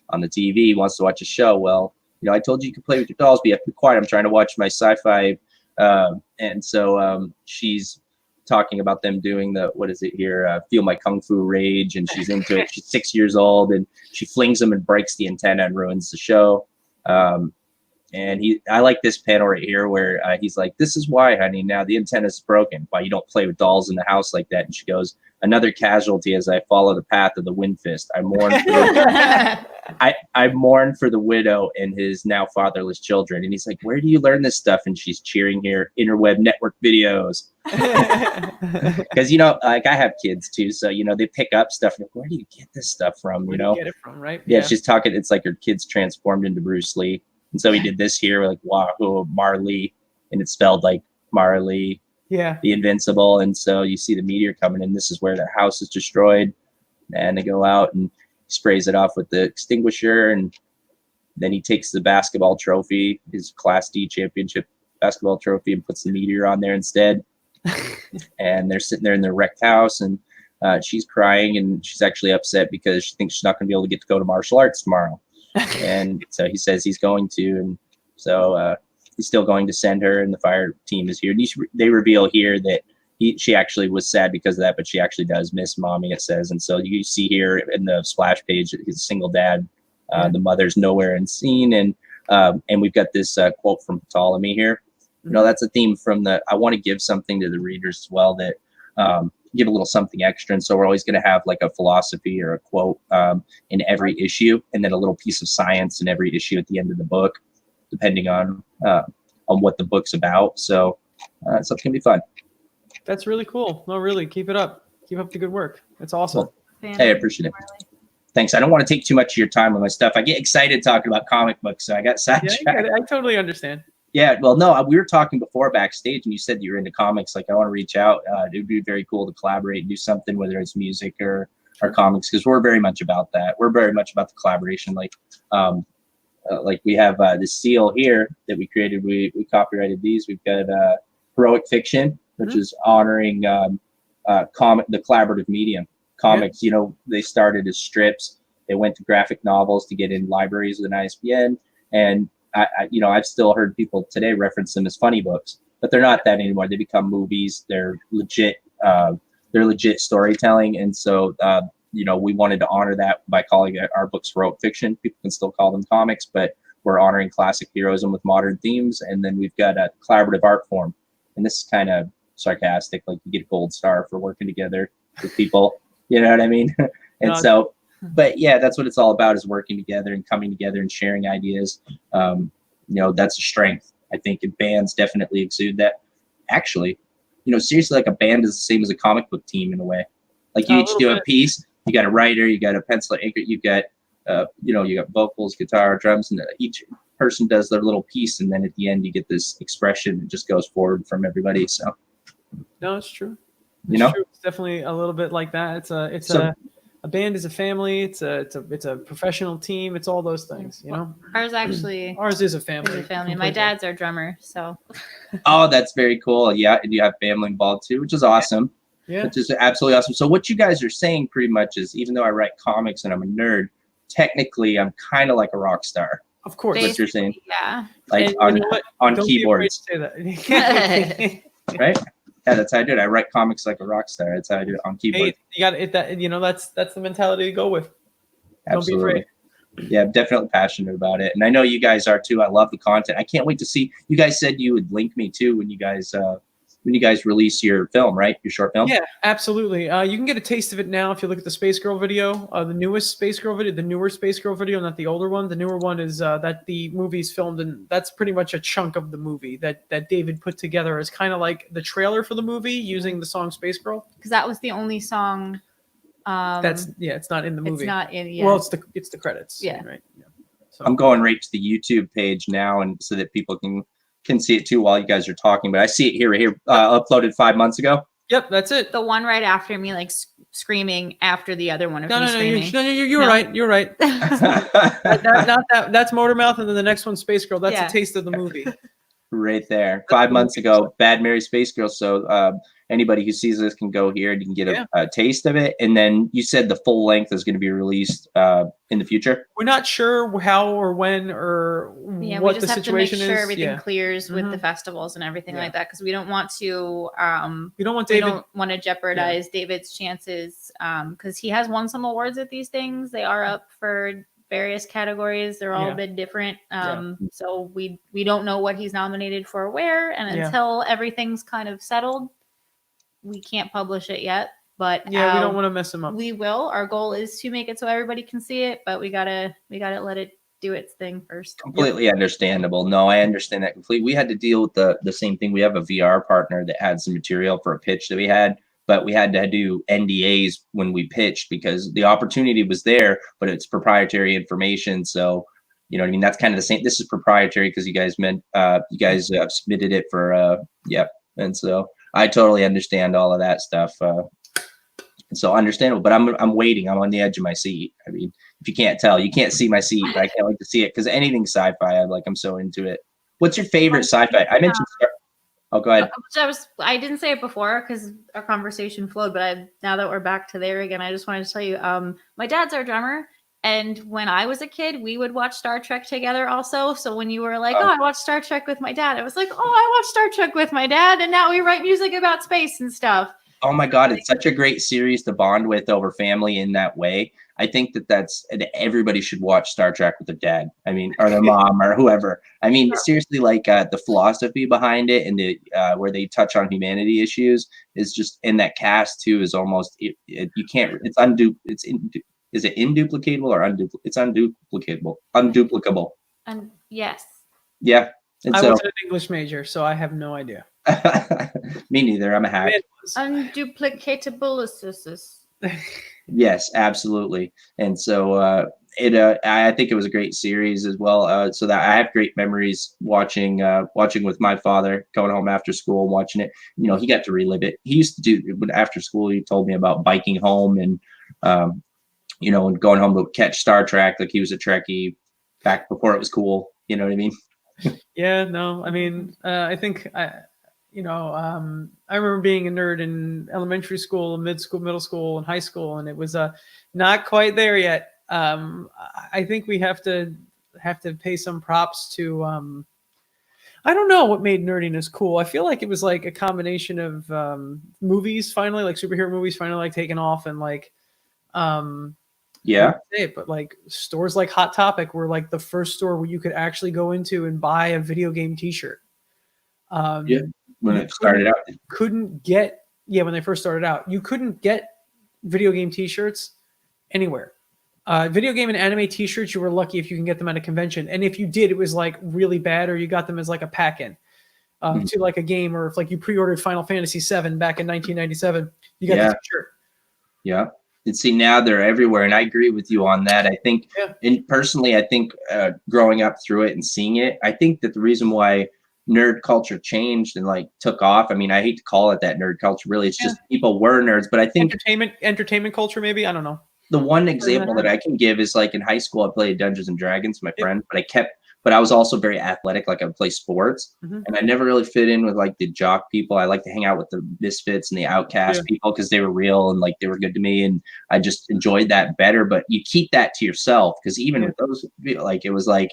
on the TV. He wants to watch a show. Well, I told you could play with your dolls, but you have to be quiet. I'm trying to watch my sci-fi. And so she's talking about them doing Feel My Kung Fu Rage. And she's into it. She's 6 years old and she flings him and breaks the antenna and ruins the show. And I like this panel right here where he's like, "This is why, honey, now the antenna's broken. Why you don't play with dolls in the house like that." And she goes, "Another casualty as I follow the path of the wind fist. I mourn I mourn for the widow and his now fatherless children." And he's like, "Where do you learn this stuff?" And she's cheering here, interweb network videos. Because, like, I have kids too. So, they pick up stuff. Like, where do you get this stuff from? Where do you get it from, right? Yeah, she's talking. It's like her kid's transformed into Bruce Lee. And so he did this here, like, Wahoo, Marley, and it's spelled like Marley, Yeah. the Invincible. And so you see the meteor coming in. This is where their house is destroyed. And they go out and sprays it off with the extinguisher. And then he takes the basketball trophy, his Class D championship basketball trophy, and puts the meteor on there instead. And they're sitting there in their wrecked house. And she's crying. And she's actually upset because she thinks she's not going to be able to get to go to martial arts tomorrow. And so he says he's going to, and so he's still going to send her, and the fire team is here. And they reveal here that she actually was sad because of that, but she actually does miss mommy, it says. And so you see here in the splash page, he's a single dad. The mother's nowhere in scene, and we've got this quote from Ptolemy here. That's a theme from I want to give something to the readers as well, that give a little something extra. And so we're always going to have like a philosophy or a quote in every issue, and then a little piece of science in every issue at the end of the book, depending on what the book's about. So it's going to be fun. That's really cool. No, really, keep it up. Keep up the good work. It's awesome. Hey, I appreciate it. Thanks. I don't want to take too much of your time with my stuff. I get excited talking about comic books, so I got sidetracked. Yeah, I totally understand. Yeah, well, no, we were talking before backstage, and you said you were into comics. Like, I want to reach out. It would be very cool to collaborate and do something, whether it's music or comics, because we're very much about that. We're very much about the collaboration. Like we have this seal here that we created. We copyrighted these. We've got heroic fiction, which is honoring the collaborative medium. Comics, they started as strips. They went to graphic novels to get in libraries with an ISBN, and I've still heard people today reference them as funny books, but they're not that anymore. They become movies. They're legit. They're legit storytelling, and so we wanted to honor that by calling our books heroic fiction. People can still call them comics, but we're honoring classic heroism with modern themes. And then we've got a collaborative art form, and this is kind of sarcastic, like you get a gold star for working together with people. You know what I mean? And so. But yeah, that's what it's all about, is working together and coming together and sharing ideas. That's a strength, I think, and bands definitely exude that. Actually, seriously, like a band is the same as a comic book team in a way. Like you each do a piece, you got a writer, you got a pencil anchor, you got you got vocals, guitar, drums, and each person does their little piece, and then at the end you get this expression that just goes forward from everybody. So no, it's true. True. It's definitely a little bit like that. A band is a family. It's a professional team. It's all those things, Ours actually. Ours is a family. Is a family. My dad's our drummer, so. Oh, that's very cool. Yeah, and you have family involved too, which is awesome. Yeah. Which is absolutely awesome. So what you guys are saying pretty much is, even though I write comics and I'm a nerd, technically I'm kind of like a rock star. Of course. What you're saying. Yeah. Like on keyboards. Don't be afraid to say that. Right? Yeah, that's how I do it. I write comics like a rock star. That's how I do it on keyboard. Hey, you got it. That's the mentality to go with. Absolutely. Don't be afraid. Yeah, I'm definitely passionate about it, and I know you guys are too. I love the content. I can't wait to see. You guys said you would link me too when you guys release your film, right? Your short film. Yeah, absolutely. You can get a taste of it now if you look at the Space Girl video, the newest Space Girl video, the newer Space Girl video, not the older one. The newer one is that the movie's filmed, and that's pretty much a chunk of the movie that David put together as kind of like the trailer for the movie using the song Space Girl. Because that was the only song. It's not in the movie. It's not in. Yeah. Well, it's the credits. Yeah. Right. Yeah. So I'm going right to the YouTube page now, and so that people can see it too while you guys are talking. But I see it right here, uploaded 5 months ago. Yep, that's it. The one right after me, like screaming after the other one of me screaming. You're right. You're right. Not that. That's Motormouth, and then the next one's Space Girl. That's a taste of the movie. Right there. 5 months ago, Bad Mary Space Girl. So anybody who sees this can go here and you can get a taste of it. And then you said the full length is going to be released in the future. We're not sure how or when or what the situation is. We just have to make sure everything clears with the festivals and everything like that, because we don't want to. We don't want to jeopardize David's chances, because he has won some awards at these things. They are up for various categories. They're all a bit different. So we don't know what he's nominated for where, and until everything's kind of settled, we can't publish it yet. But we don't want to mess him up. We will. Our goal is to make it so everybody can see it, but we gotta let it do its thing first. Completely understandable. No, I understand that completely. We had to deal with the same thing. We have a VR partner that had some material for a pitch that we had, but we had to do NDAs when we pitched because the opportunity was there, but it's proprietary information. So, you know what I mean? That's kind of the same. This is proprietary because you guys submitted it for, And so I totally understand all of that stuff. So understandable, but I'm waiting. I'm on the edge of my seat. I mean, if you can't tell, you can't see my seat, but I can't wait to see it because anything sci-fi, I'm so into it. What's your favorite sci-fi? I mentioned. Oh, go ahead. I didn't say it before because our conversation flowed, but now that we're back to there again, I just wanted to tell you, my dad's our drummer. And when I was a kid, we would watch Star Trek together also. So when you were like, I watched Star Trek with my dad, I was like, I watched Star Trek with my dad. And now we write music about space and stuff. Oh my God, it's such a great series to bond with over family in that way. I think everybody should watch Star Trek with their dad. I mean, or their mom or whoever. I mean, seriously, the philosophy behind it and the where they touch on humanity issues is just, and that cast too is almost you can't. It's is it induplicatable or unduplicatable? It's unduplicable. And yes. Yeah. And I was an English major, so I have no idea. Me neither. I'm a hack. Unduplicatable. Yes, absolutely. And so I think it was a great series as well. So that I have great memories watching with my father, going home after school and watching it. You know, he got to relive it. He used to do when after school. He told me about biking home and um, and going home to catch Star Trek. Like he was a Trekkie back before it was cool. You know what I mean? Yeah, no, I mean, I think I remember being a nerd in elementary school, middle school, and high school, and it was not quite there yet. I think we have to pay some props to. I don't know what made nerdiness cool. I feel like it was like a combination of movies finally, like superhero movies finally like taking off, and like I hate Yeah, to say it, but like stores like Hot Topic were like the first store where you could actually go into and buy a video game T-shirt. yeah. Um, When you it started out, couldn't get when they first started out, you couldn't get video game T-shirts anywhere. Video game and anime T-shirts, you were lucky if you can get them at a convention, and if you did, it was like really bad, or you got them as like a pack-in Mhm. to like a game, or if like you pre-ordered Final Fantasy VII back in 1997, you got Yeah. the T-shirt. Yeah. And see, now they're everywhere. And I agree with you on that. I think, Yeah. and personally, I think growing up through it and seeing it, I think that the reason why nerd culture changed and like took off, I mean, I hate to call it that nerd culture, really. It's just people were nerds. But I think Entertainment culture, maybe. I don't know. the one example that I can give is like in high school, I played Dungeons and Dragons, my friend, but I was also very athletic. Like I would play sports Mhm. and I never really fit in with like the jock people. I like to hang out with the misfits and the outcast Yeah. people because they were real and like they were good to me. And I just enjoyed that better, but you keep that to yourself. Cause even with those, like, it was like,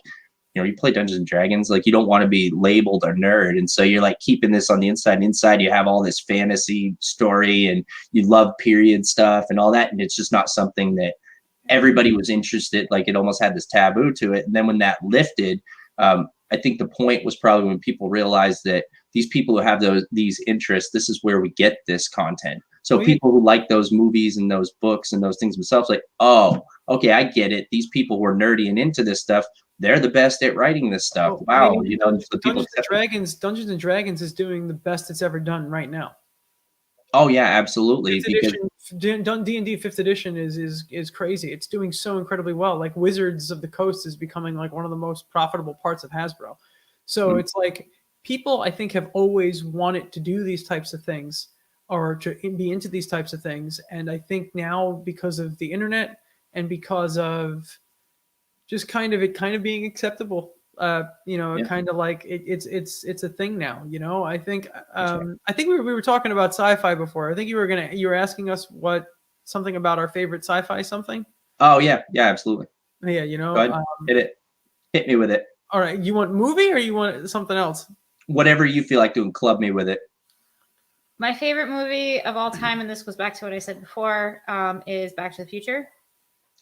you play Dungeons and Dragons, like you don't want to be labeled a nerd. And so you're like keeping this on the inside, and inside you have all this fantasy story and you love period stuff and all that. And it's just not something that everybody was interested. Like it almost had this taboo to it. And then when that lifted, I think the point was probably when people realized that these people who have these interests, this is where we get this content. So people who like those movies and those books and those things themselves, like, oh, okay, I get it. These people were nerdy and into this stuff. They're the best at writing this stuff. Well, Wow, I mean, the people Dungeons and Dragons is doing the best it's ever done right now. Oh yeah, absolutely. Because D&D 5th edition is crazy. It's doing so incredibly well. Like Wizards of the Coast is becoming like one of the most profitable parts of Hasbro. So it's like people, I think, have always wanted to do these types of things or to be into these types of things. And I think now because of the internet and because of just kind of being acceptable, kind of like it's a thing now. I think we were talking about sci-fi before. I think you were asking us something about our favorite sci-fi something. Oh yeah, absolutely. Yeah, Go ahead. Hit me with it. All right, you want movie or you want something else? Whatever you feel like doing, club me with it. My favorite movie of all time, and this goes back to what I said before, is Back to the Future.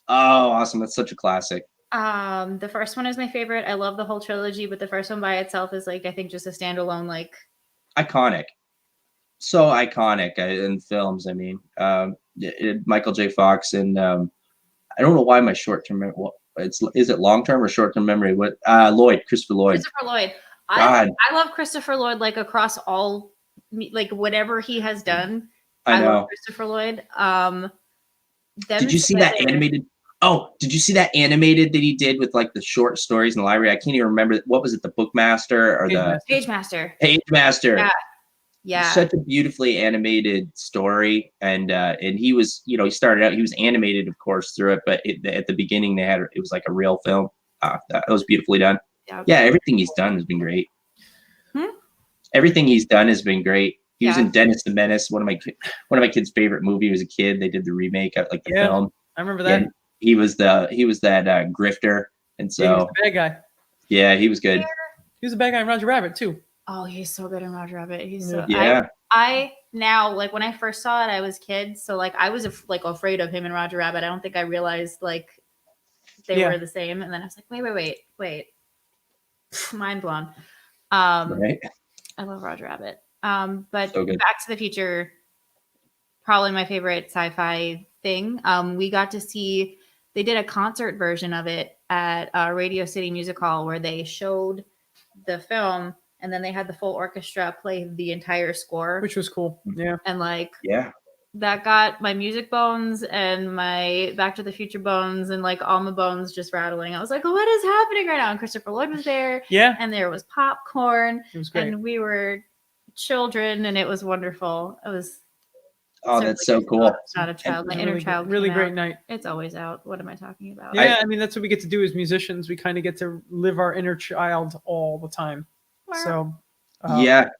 Oh, awesome. That's such a classic. The first one is my favorite. I love the whole trilogy, but the first one by itself is like, I think just a standalone, like iconic. So iconic in films. I mean, Michael J. Fox and I don't know why my short-term memory. Is it long-term or short-term memory? What Christopher Lloyd. I love Christopher Lloyd like across all, like whatever he has done. I know. love Christopher Lloyd. Did you see that animated? Oh, did you see that animated that he did with like the short stories in the library? I can't even remember. What was it? The Bookmaster or the Page Master? Page Master. Yeah. Such a beautifully animated story, and he was, he started out, he was animated, of course, through it, but at the beginning it was like a real film. That was beautifully done. Yeah, everything he's done has been great. Everything he's done has been great. He was in Dennis the Menace, one of my kids' favorite movie as a kid. They did the remake, like the film. I remember that. Yeah, he was that grifter, and so he was the bad guy. Yeah, he was good. He was the bad guy in Roger Rabbit too. Oh, he's so good in Roger Rabbit. He's I now, like when I first saw it, I was kid, so like I was afraid of him in Roger Rabbit. I don't think I realized like they were the same, and then I was like, wait, mind blown. Right. I love Roger Back so to the Future, probably my favorite sci-fi thing. We got to see, they did a concert version of it at Radio City Music Hall where they showed the film and then they had the full orchestra play the entire score, which was cool. Yeah. And that got my music bones and my Back to the Future bones and like all my bones just rattling. I was like, what is happening right now? And Christopher Lloyd was there. Yeah. And there was popcorn. It was great. And we were children, and it was wonderful. It was. Oh, that's so cool. Not a child. My inner child. Really great out. night. It's always out. What am I talking about? Yeah, I mean, that's what we get to do as musicians. We kind of get to live our inner child all the time. So. Yeah,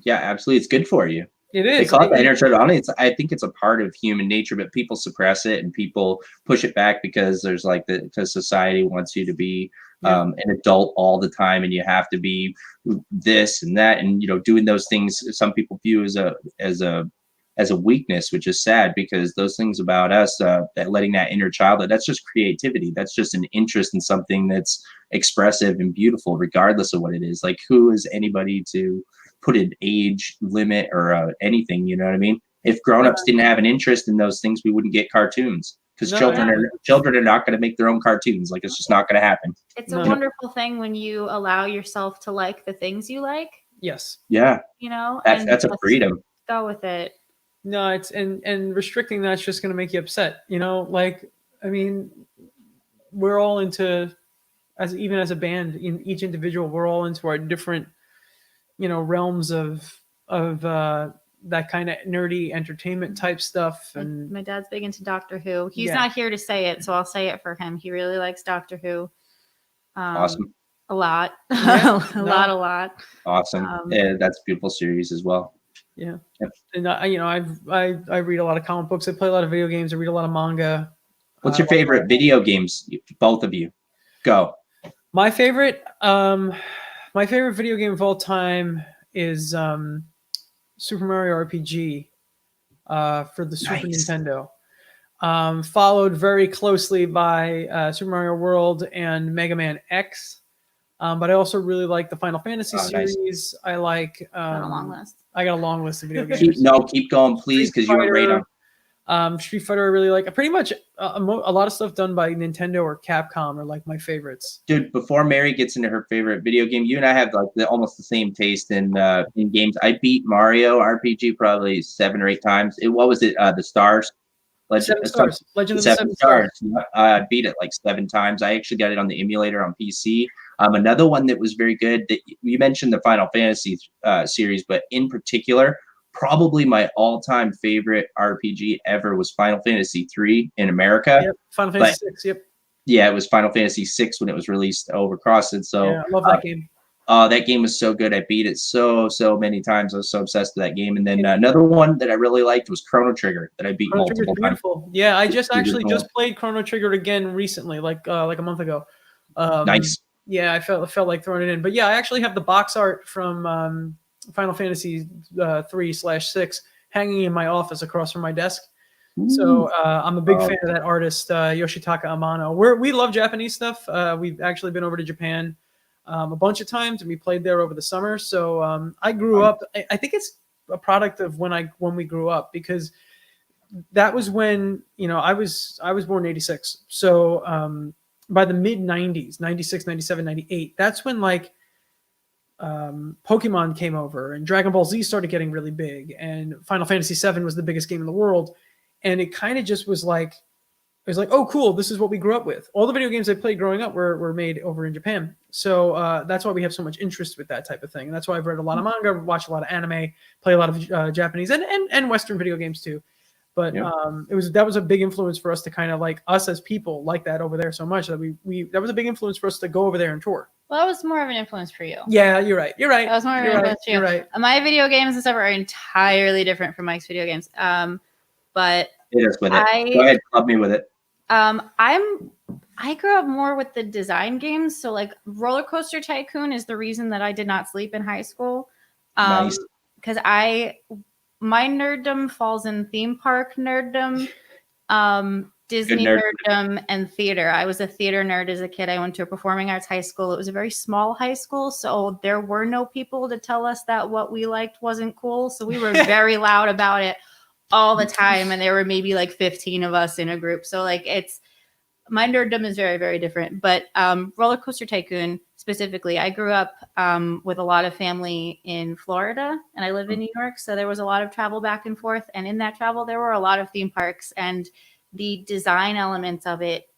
absolutely. It's good for you. It is. They call it the inner child. I think it's a part of human nature, but people suppress it and people push it back because there's like because society wants you to be an adult all the time, and you have to be this and that, and doing those things some people view as a weakness, which is sad because those things about us, that letting that inner child, that's just creativity. That's just an interest in something that's expressive and beautiful, regardless of what it is. Like, who is anybody to put an age limit or anything? You know what I mean? If grown-ups didn't have an interest in those things, we wouldn't get cartoons, because children are not going to make their own cartoons. Like, it's just not going to happen. It's a wonderful thing when you allow yourself to like the things you like. Yes. Yeah. That's a freedom. Go with it. No, it's and restricting that's just going to make you upset. Like, I mean, we're all into, even as a band, in each individual, we're all into our different, realms of that kind of nerdy entertainment type stuff. And my dad's big into Doctor Who. He's not here to say it, so I'll say it for him. He really likes Doctor Who. Awesome. A lot. Yeah, a lot. Awesome. That's a beautiful series as well. Yeah. And I read a lot of comic books. I play a lot of video games. I read a lot of manga. What's your favorite video games? Both of you, go. My favorite video game of all time is Super Mario RPG for the Super Nintendo. Followed very closely by Super Mario World and Mega Man X. But I also really like the Final Fantasy series. Nice. I like. Got a long list. I got a long list of video games. Keep going, please, because you were right on. Street Fighter, I really like. Pretty much a lot of stuff done by Nintendo or Capcom are like my favorites. Dude, before Mary gets into her favorite video game, you and I have like almost the same taste in games. I beat Mario RPG probably 7 or 8 times. What was it? The Stars. Legend of the Seven Stars. I beat it like 7 times. I actually got it on the emulator on PC. Another one that was very good, that you mentioned the Final Fantasy series, but in particular, probably my all-time favorite RPG ever was Final Fantasy 3 in America. Yep, Final Fantasy 6, yep. Yeah, it was Final Fantasy 6 when it was released over across it. So yeah, I love that game. That game was so good. I beat it so many times. I was so obsessed with that game. And then another one that I really liked was Chrono Trigger, that I beat multiple times. Yeah, I just played Chrono Trigger again recently, like a month ago. Nice. Yeah, I felt like throwing it in. But yeah, I actually have the box art from Final Fantasy 3/6 hanging in my office across from my desk. Ooh. So I'm a big fan of that artist, Yoshitaka Amano. We love Japanese stuff. We've actually been over to Japan a bunch of times, and we played there over the summer. So I grew up. I think it's a product of when we grew up, because that was when I was born in '86. So by the mid 90s, 96, 97, 98, that's when like Pokemon came over and Dragon Ball Z started getting really big, and Final Fantasy VII was the biggest game in the world. And it kind of just was like, it was like, oh, cool, this is what we grew up with. All the video games I played growing up were made over in Japan. So that's why we have so much interest with that type of thing. And that's why I've read a lot of manga, watched a lot of anime, play a lot of Japanese and Western video games too. But that was a big influence for us to kind of like, us as people like that over there so much that that was a big influence for us to go over there and tour. Well, that was more of an influence for you. Yeah, you're right. That was more of an influence for you. You're right. My video games and stuff are entirely different from Mike's video games. But hit us with it. Go ahead, club me with it. I grew up more with the design games. So like Roller Coaster Tycoon is the reason that I did not sleep in high school. Nice. Because my nerddom falls in theme park nerddom, Disney nerddom, and theater. I was a theater nerd as a kid. I went to a performing arts high school. It was a very small high school, so there were no people to tell us that what we liked wasn't cool. So we were very loud about it all the time, and there were maybe like 15 of us in a group. So like my nerddom is very, very different. But Roller Coaster Tycoon, specifically. I grew up with a lot of family in Florida, and I live in New York, so there was a lot of travel back and forth. And in that travel, there were a lot of theme parks, and the design elements of it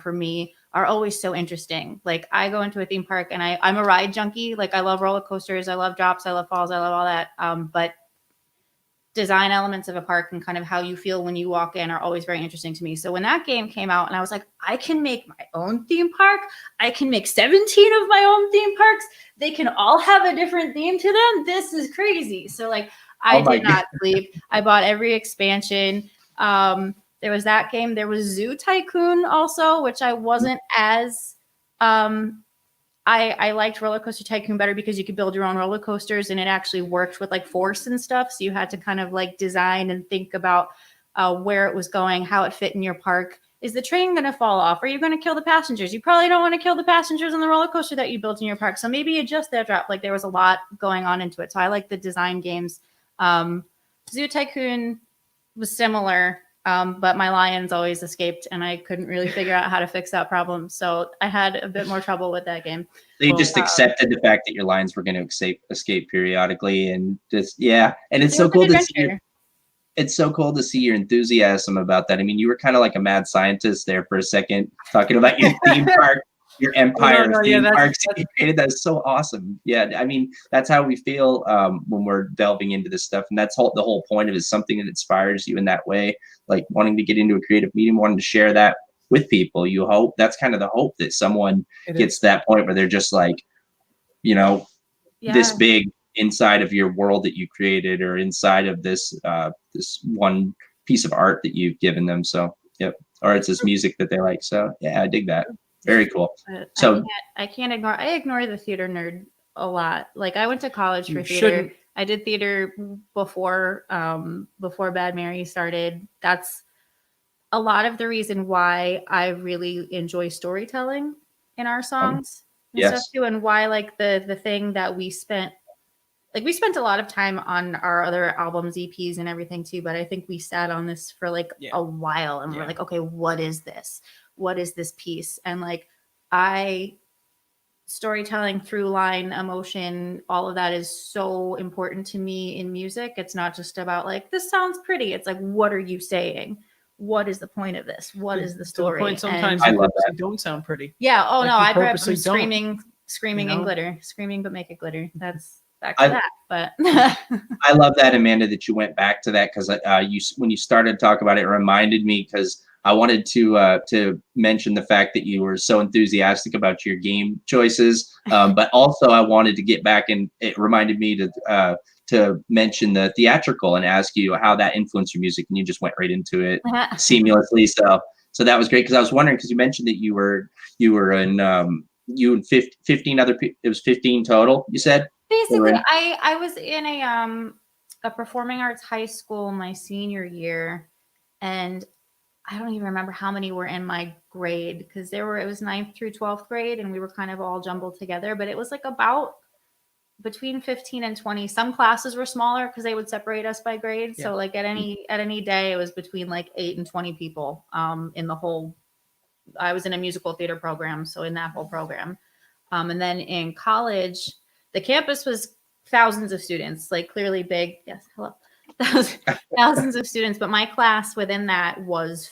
for me are always so interesting. Like I go into a theme park, and I'm a ride junkie. Like I love roller coasters, I love drops, I love falls, I love all that. But design elements of a park and kind of how you feel when you walk in are always very interesting to me. So when that game came out and I was like, I can make my own theme park. I can make 17 of my own theme parks. They can all have a different theme to them. This is crazy. So like I did not sleep. I bought every expansion. There was that game. There was Zoo Tycoon also, which I wasn't as I liked Roller Coaster Tycoon better because you could build your own roller coasters and it actually worked with like force and stuff. So you had to kind of like design and think about where it was going, how it fit in your park. Is the train going to fall off? Are you going to kill the passengers? You probably don't want to kill the passengers on the roller coaster that you built in your park. So maybe adjust that drop. Like there was a lot going on into it. So I like the design games. Zoo Tycoon was similar. But my lions always escaped and I couldn't really figure out how to fix that problem. So I had a bit more trouble with that game. They just accepted the fact that your lions were going to escape periodically and just, yeah. And it's so cool to see. It's so cool to see your enthusiasm about that. I mean, you were kind of like a mad scientist there for a second, talking about your theme park, your empire of theme parks. That's so awesome. Yeah, I mean, that's how we feel when we're delving into this stuff. And that's the whole point of it, is something that inspires you in that way, like wanting to get into a creative medium, wanting to share that with people. You hope that's kind of the hope that someone gets to that point where they're just like, you know, this big inside of your world that you created, or inside of this this one piece of art that you've given them. So yep, or it's this music that they like. So yeah, I dig that. Very cool. So I can't ignore. I ignore the theater nerd a lot. Like I went to college for theater. I did theater before Bad Mary started. That's a lot of the reason why I really enjoy storytelling in our songs and stuff too, and why like the thing that we spent a lot of time on our other albums, EPs and everything too, but I think we sat on this for like a while and we're like, okay, what is this? What is this piece? And like storytelling, through line, emotion, all of that is so important to me in music. It's not just about like, this sounds pretty. It's like, what are you saying? What is the point of this? What is the story? To the point sometimes they don't sound pretty. Yeah. Oh, like no, I grew up screaming and glitter. Screaming, but make it glitter. That's back to that. But I love that, Amanda, that you went back to that, because when you started to talk about it, it reminded me, because I wanted to mention the fact that you were so enthusiastic about your game choices, but also I wanted to get back, and it reminded me to mention the theatrical and ask you how that influenced your music, and you just went right into it seamlessly. So that was great, because I was wondering, because you mentioned that you were in you and 15 other people. It was 15 total, you said? Basically, I was in a performing arts high school my senior year, and I don't even remember how many were in my grade, because it was 9th through 12th grade and we were kind of all jumbled together, but it was like about between 15 and 20. Some classes were smaller because they would separate us by grade. So like at any day, it was between like 8 and 20 people in the whole. I was in a musical theater program, so in that whole program. And then in college, the campus was thousands of students, like clearly big. Yes, hello. Thousands of students, but my class within that was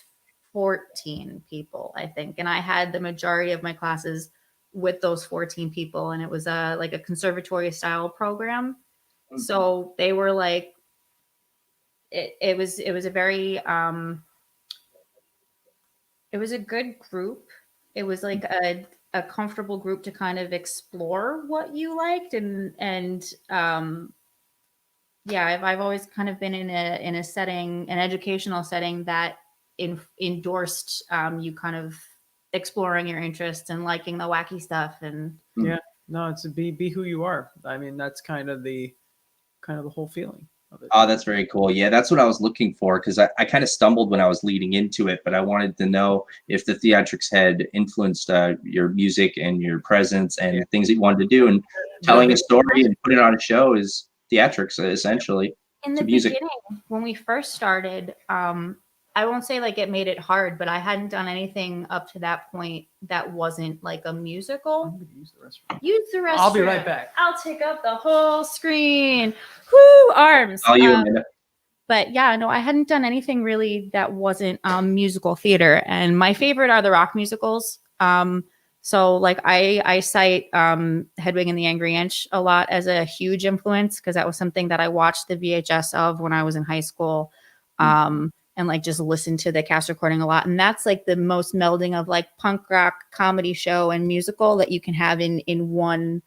14 people, I think. And I had the majority of my classes with those 14 people, and it was like a conservatory style program. Mm-hmm. So they were like, it was a very, it was a good group. It was like a comfortable group to kind of explore what you liked, and yeah, I've always kind of been in a setting, an educational setting that endorsed you kind of exploring your interests and liking the wacky stuff. And it's be who you are. I mean, that's kind of the whole feeling of it. Oh, that's very cool. Yeah, that's what I was looking for, because I kind of stumbled when I was leading into it, but I wanted to know if the theatrics had influenced your music and your presence and things that you wanted to do. And telling a story and putting on a show is theatrics, essentially. In the beginning, when we first started, I won't say like it made it hard, but I hadn't done anything up to that point that wasn't like a musical. I'm gonna use the restroom. Use the restroom. I'll be right back. I'll take up the whole screen. Woo, arms. All you, Amanda. But yeah, no, I hadn't done anything really that wasn't musical theater. And my favorite are the rock musicals. So like I cite Hedwig and the Angry Inch a lot as a huge influence because that was something that I watched the VHS of when I was in high school. And like just listened to the cast recording a lot. And that's like the most melding of like punk rock comedy show and musical that you can have in one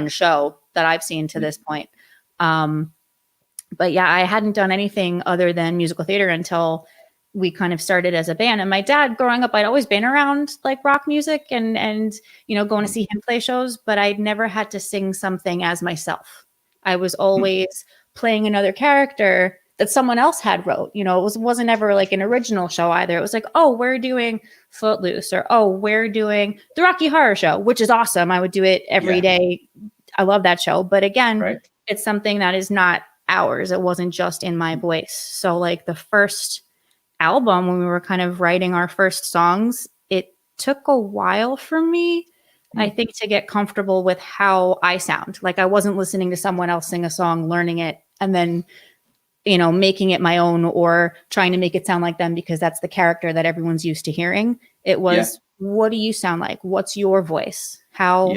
show that I've seen to this point. But yeah, I hadn't done anything other than musical theater until we kind of started as a band. And my dad, growing up, I'd always been around like rock music and you know, going to see him play shows, but I'd never had to sing something as myself. I was always playing another character that someone else had wrote. You know, it wasn't ever like an original show either. It was like, oh, we're doing Footloose, or oh, we're doing the Rocky Horror Show, which is awesome. I would do it every day. I love that show. But again, it's something that is not ours. It wasn't just in my voice. So like the first album, when we were kind of writing our first songs, it took a while for me, I think, to get comfortable with how I sound. Like I wasn't listening to someone else sing a song, learning it, and then, you know, making it my own or trying to make it sound like them because that's the character that everyone's used to hearing. It was, what do you sound like? What's your voice? How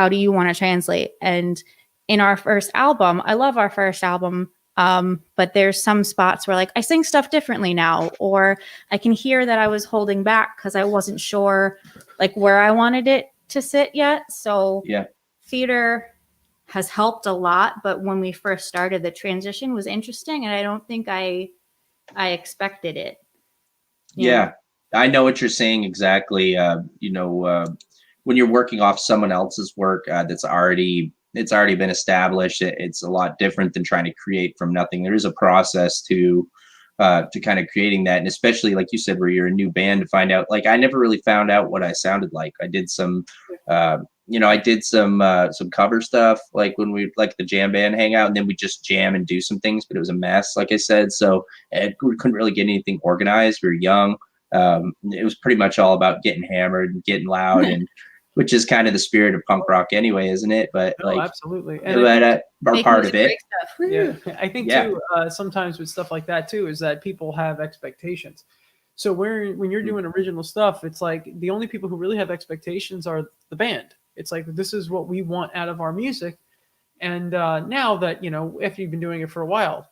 do you want to translate? And in our first album, I love our first album, but there's some spots where like I sing stuff differently now, or I can hear that I was holding back because I wasn't sure like where I wanted it to sit yet. So theater has helped a lot, but when we first started, the transition was interesting, and I don't think I expected it. Yeah, I know what you're saying exactly. You know, when you're working off someone else's work it's already been established, it's a lot different than trying to create from nothing. There is a process to kind of creating that, and especially like you said, where you're a new band, to find out. Like I never really found out what I sounded like. I did some you know, I did some cover stuff, like when we like the jam band hangout, and then we just jam and do some things, but it was a mess, like I said. So we couldn't really get anything organized. We were young. It was pretty much all about getting hammered and getting loud, and which is kind of the spirit of punk rock anyway, isn't it? But like, absolutely, and are part of it. Yeah, I think too. Sometimes with stuff like that too, is that people have expectations. So when you're doing original stuff, it's like the only people who really have expectations are the band. It's like, this is what we want out of our music. And now that, you know, after you've been doing it for a while,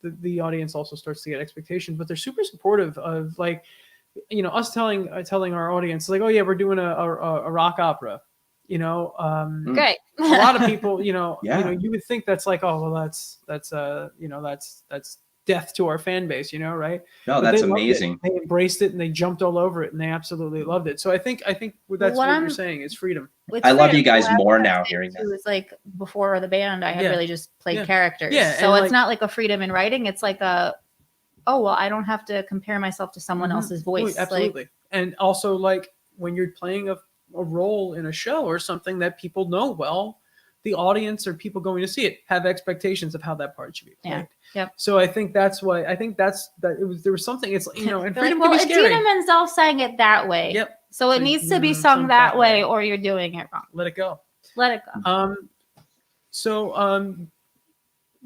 the audience also starts to get expectations, but they're super supportive of, like, you know, us telling our audience, like, oh yeah, we're doing a rock opera, you know. Great. A lot of people, you know, Yeah. you know, you would think that's like, oh well, that's you know, that's death to our fan base, you know, right? No, But that's they loved amazing. it. They embraced it and they jumped all over it and they absolutely loved it. So I think that's what you're saying is freedom. I love you guys more now hearing that. It was like before the band, I had really just played characters. Yeah, so and it's not like a freedom in writing. It's like a, oh, well, I don't have to compare myself to someone else's voice. Oh, absolutely. Like, and also, like, when you're playing a role in a show or something that people know well, the audience or people going to see it have expectations of how that part should be played. Yeah. Yep. So I think that's why there was something. It's, you know, and freedom like, well, can be scary. Idina Menzel sang it that way. Yep. So it needs to be sung that way, or you're doing it wrong. Let it go. Let it go.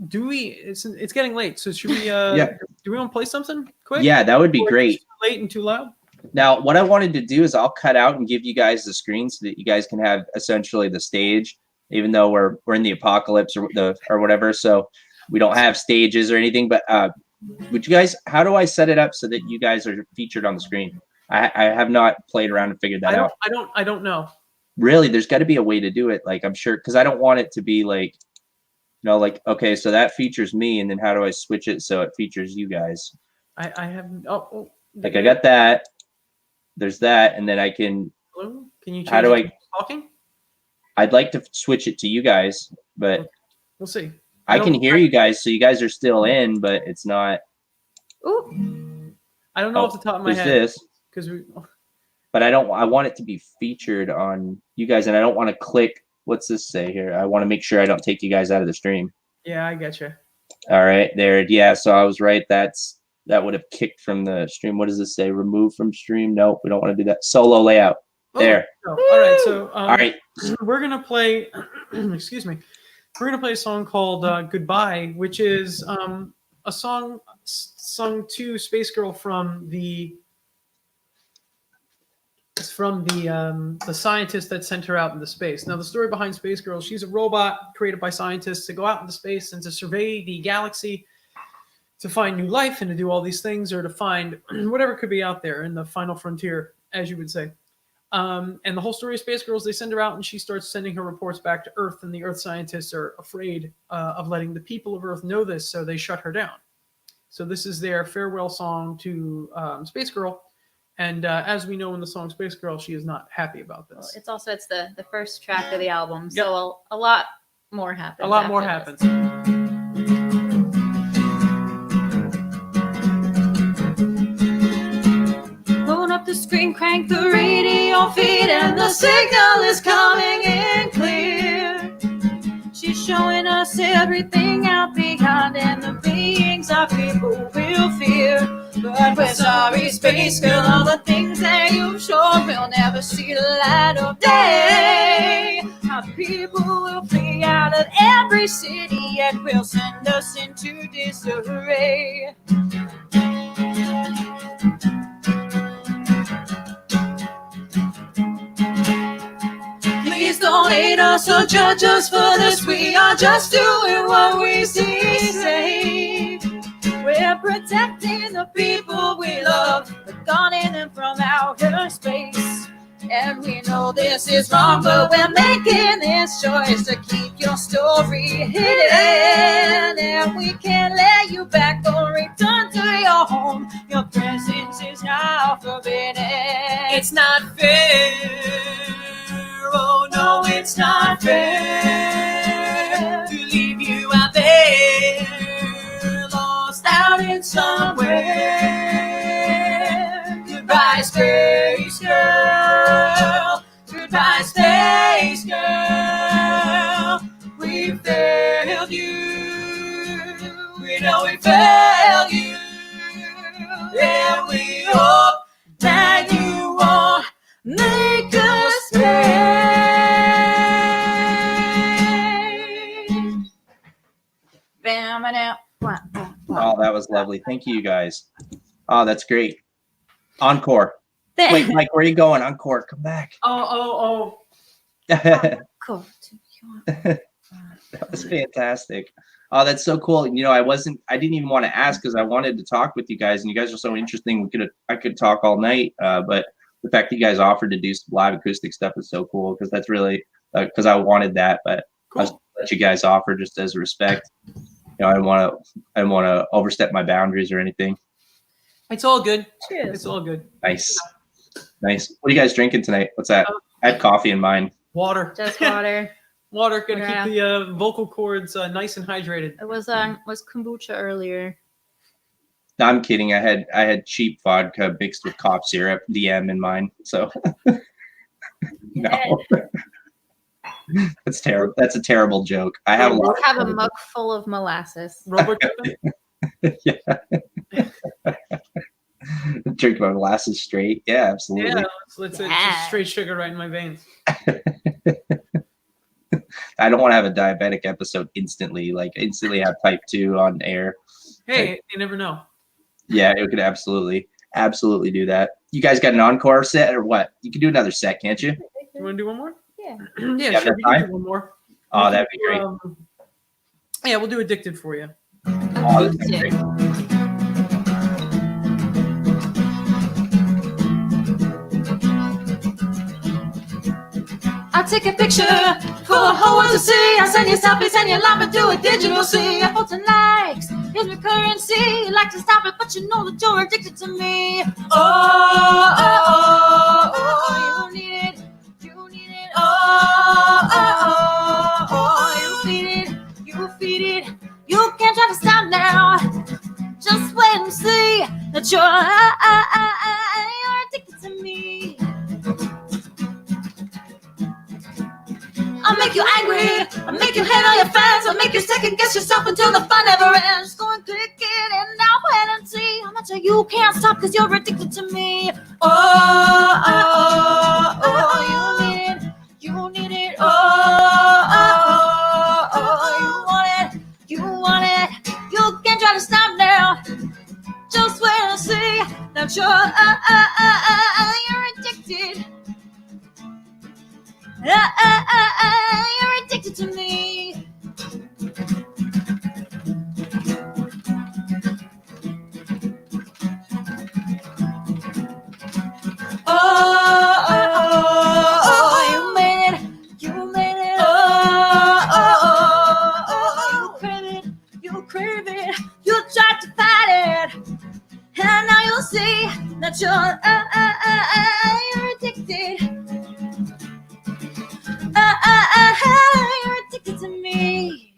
Do we? It's getting late. So should we? Do we want to play something quick? Yeah, that would be great. Too late and too loud. Now, what I wanted to do is I'll cut out and give you guys the screen so that you guys can have essentially the stage, even though we're in the apocalypse or whatever. So we don't have stages or anything. But would you guys? How do I set it up so that you guys are featured on the screen? I have not played around and figured that out. I don't know. Really, there's got to be a way to do it. Like, I'm sure, because I don't want it to be like, you know, like, okay, so that features me, and then how do I switch it so it features you guys? I have like, I got that. There's that, and then I can. Hello? Can you change how do I talking? I'd like to switch it to you guys, but we'll see. I can hear you guys, so you guys are still in, but it's not. Ooh. I don't know off the top of my head. This. Because but I want it to be featured on you guys, and I don't want to click. What's this say here? I want to make sure I don't take you guys out of the stream. Yeah, I get you. All right, there. Yeah, so I was right. That's that would have kicked from the stream. What does this say? Remove from stream? No, we don't want to do that. Solo layout. There. All right. So All right. we're gonna play. Excuse me. We're gonna play a song called "Goodbye," which is a song sung to Space Girl from the. It's from the scientist that sent her out into space. Now, the story behind Space Girl: she's a robot created by scientists to go out into space and to survey the galaxy, to find new life and to do all these things, or to find whatever could be out there in the final frontier, as you would say. And the whole story of Space Girls, they send her out and she starts sending her reports back to Earth, and the Earth scientists are afraid of letting the people of Earth know this, so they shut her down. So this is their farewell song to Space Girl. And as we know in the song Space Girl, she is not happy about this. Well, it's the first track of the album, so a lot more happens. A lot more happens. Up the screen, crank the radio feed, and the signal is coming in clear. She's showing us everything out beyond, and the beings our people will fear. But we're sorry, Space Girl, all the things that you've shown will never see the light of day. Our people will flee out of every city and will send us into disarray. Please don't hate us or judge us for this. We are just doing what we see safe. We're protecting the people we love, but guarding them from outer space. And we know this is wrong, but we're making this choice to keep your story hidden. And we can't let you back or return to your home. Your presence is now forbidden. It's not fair. Oh no, it's not fair to leave you out there, lost out in somewhere. Goodbye, Space Girl. Goodbye, Space Girl. We failed you. We know we failed you. And we hope that you won't make us stay. Oh, that was lovely. Thank you, guys. Oh, that's great. Encore. Wait, Mike, where are you going? Encore, come back. Oh. Cool. That was fantastic. Oh, that's so cool. You know, I didn't even want to ask because I wanted to talk with you guys, and you guys are so interesting. I could talk all night, but the fact that you guys offered to do some live acoustic stuff is so cool, because that's really because I wanted that, but cool. I was gonna let you guys offer just as a respect. You know, I didn't want to overstep my boundaries or anything. It's all good. Cheers. It's all good. Nice. What are you guys drinking tonight? What's that? I had coffee in mine. Water. Just water. Water. Gonna keep the vocal cords nice and hydrated. It was kombucha earlier. No, I'm kidding. I had cheap vodka mixed with cough syrup, DM in mine. So no. That's terrible. That's a terrible joke. I have a mug full of molasses. Yeah. Drink my molasses straight. Yeah, absolutely. Yeah, let's just straight sugar right in my veins. I don't want to have a diabetic episode instantly have type 2 on air. Hey, you never know. Yeah, it could absolutely do that. You guys got an encore set or what? You can do another set, can't you? You want to do one more? Yeah. Yeah, sure. We can do one more. Oh, that'd be great. Yeah, we'll do Addicted for you. Oh, that'd be great. I'll take a picture for the whole world to see. I'll send you selfies and your life and do a digital see. I put some likes, here's my currency. You like to stop it, but you know that you're addicted to me. Oh, you need it. You feed it. You can't try to stop now. Just wait and see that you're addicted to me. I'll make you angry, I'll make you hate all your fans, I'll make you second guess yourself until the fun never ends. Just go and click it and now wait and see how much You can't stop because you're addicted to me. Oh, you need it. You need it. You want it. You want it. You can't try to stop now. Just wait and see that you're addicted. You're addicted to me. You made it. You made it. You crave it. You tried to fight it, and now you'll see that you're addicted. You're addicted to me.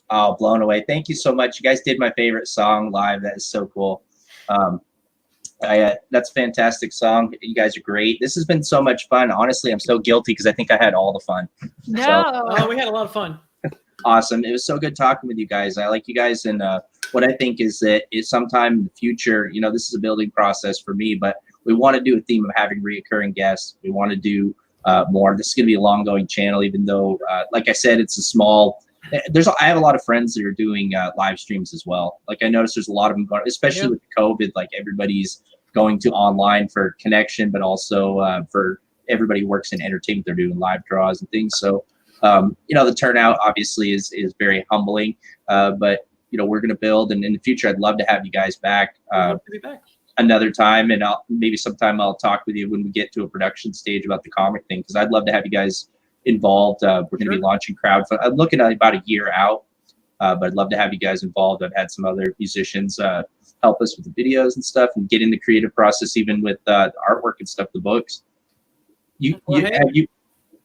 Oh, blown away. Thank you so much. You guys did my favorite song live. That is so cool. That's a fantastic song. You guys are great. This has been so much fun. Honestly, I'm so guilty because I think I had all the fun. Oh, we had a lot of fun. Awesome. It was so good talking with you guys. I like you guys. And what I think is that is sometime in the future, you know, this is a building process for me, but we want to do a theme of having reoccurring guests. We want to do more. This is going to be a long going channel, even though, like I said, it's a small. I have a lot of friends that are doing live streams as well. Like I noticed there's a lot of them going, especially with COVID, like everybody's going to online for connection, but also for everybody who works in entertainment, they're doing live draws and things. So, you know, the turnout obviously is very humbling, but you know, we're going to build, and in the future, I'd love to have you guys back, another time. And maybe sometime I'll talk with you when we get to a production stage about the comic thing. Cause I'd love to have you guys involved. We're going to be launching crowdfunding. I'm looking at about a year out, but I'd love to have you guys involved. I've had some other musicians help us with the videos and stuff, and get in the creative process, even with the artwork and stuff, the books. You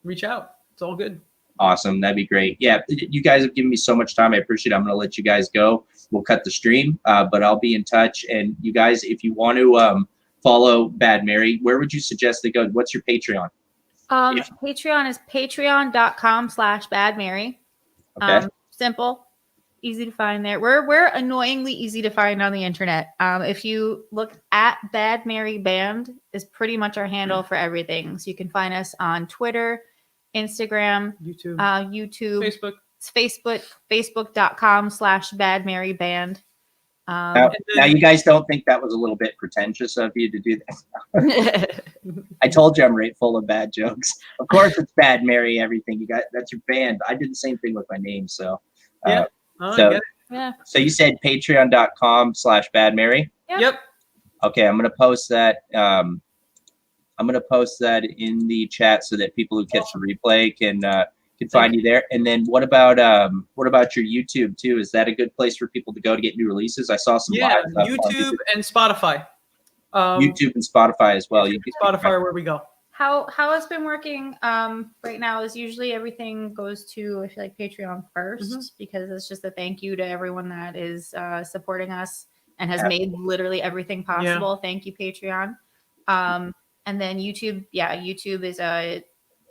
reach out. It's all good. Awesome. That'd be great. Yeah, you guys have given me so much time. I appreciate it. I'm going to let you guys go. We'll cut the stream, but I'll be in touch. And you guys, if you want to follow Bad Mary, where would you suggest they go? What's your Patreon? Patreon is patreon.com/badmary. Okay. Simple, easy to find there. We're annoyingly easy to find on the internet. If you look at Bad Mary Band is pretty much our handle for everything. So you can find us on Twitter, Instagram, YouTube, Facebook.com/badmaryband. Now you guys don't think that was a little bit pretentious of you to do that? I told you I'm right full of bad jokes. Of course it's Bad Mary, everything. You got, that's your band. I did the same thing with my name. So, yeah. So you said patreon.com/badmary. Yep. Okay. I'm going to post that. I'm going to post that in the chat so that people who catch the replay can find you there. And then what about your YouTube too? Is that a good place for people to go to get new releases? I saw some live stuff YouTube and Spotify. YouTube and Spotify as well. Spotify are where we go. How it's been working right now is usually everything goes to, I feel like, Patreon first, because it's just a thank you to everyone that is supporting us and has made literally everything possible. Thank you, Patreon. And then YouTube, YouTube is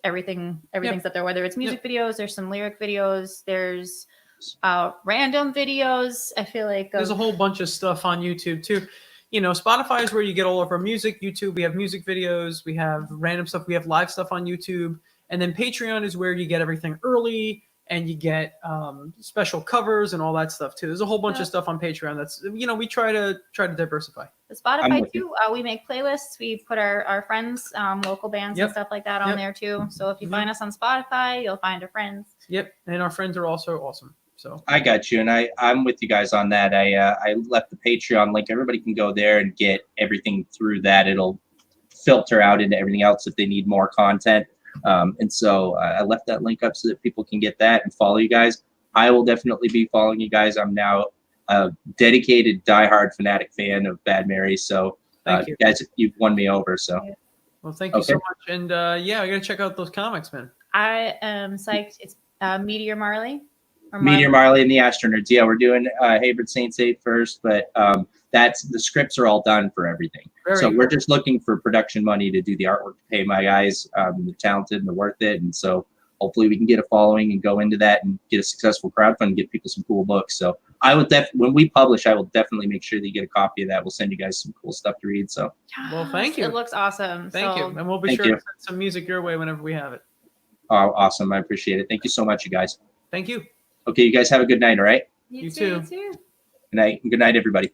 everything's up there, whether it's music videos, there's some lyric videos, there's random videos. I feel like there's a whole bunch of stuff on YouTube too. You know, Spotify is where you get all of our music. YouTube, we have music videos, we have random stuff, we have live stuff on YouTube, and then Patreon is where you get everything early and you get special covers and all that stuff too. There's a whole bunch of stuff on Patreon. That's, you know, we try to diversify. The Spotify too, we make playlists. We put our friends, local bands and stuff like that on there too. So if you find us on Spotify, you'll find our friends. Yep, and our friends are also awesome. So I got you, and I'm with you guys on that. I left the Patreon link. Everybody can go there and get everything through that. It'll filter out into everything else if they need more content. And so I left that link up so that people can get that and follow you guys. I will definitely be following you guys. I'm now a dedicated, diehard fanatic fan of Bad Mary. So thank you guys, you've won me over. So well, thank you so much. And I gotta check out those comics, man. I am psyched. It's Meteor Marley. Meteor Marley and the Astronerds. Yeah, we're doing Hayward Saints 8 first, but that's the scripts are all done for everything. So we're just looking for production money to do the artwork, to pay my guys. They're talented and they're worth it. And so hopefully we can get a following and go into that and get a successful crowdfund and get people some cool books. So I would when we publish, I will definitely make sure that you get a copy of that. We'll send you guys some cool stuff to read. So, Well, thank you. It looks awesome. Thank you, and we'll be Thank sure you. to send some music your way whenever we have it. awesome. I appreciate it. Thank you so much, you guys. Thank you. Okay, you guys have a good night. All right. You too. Good night. Good night, everybody.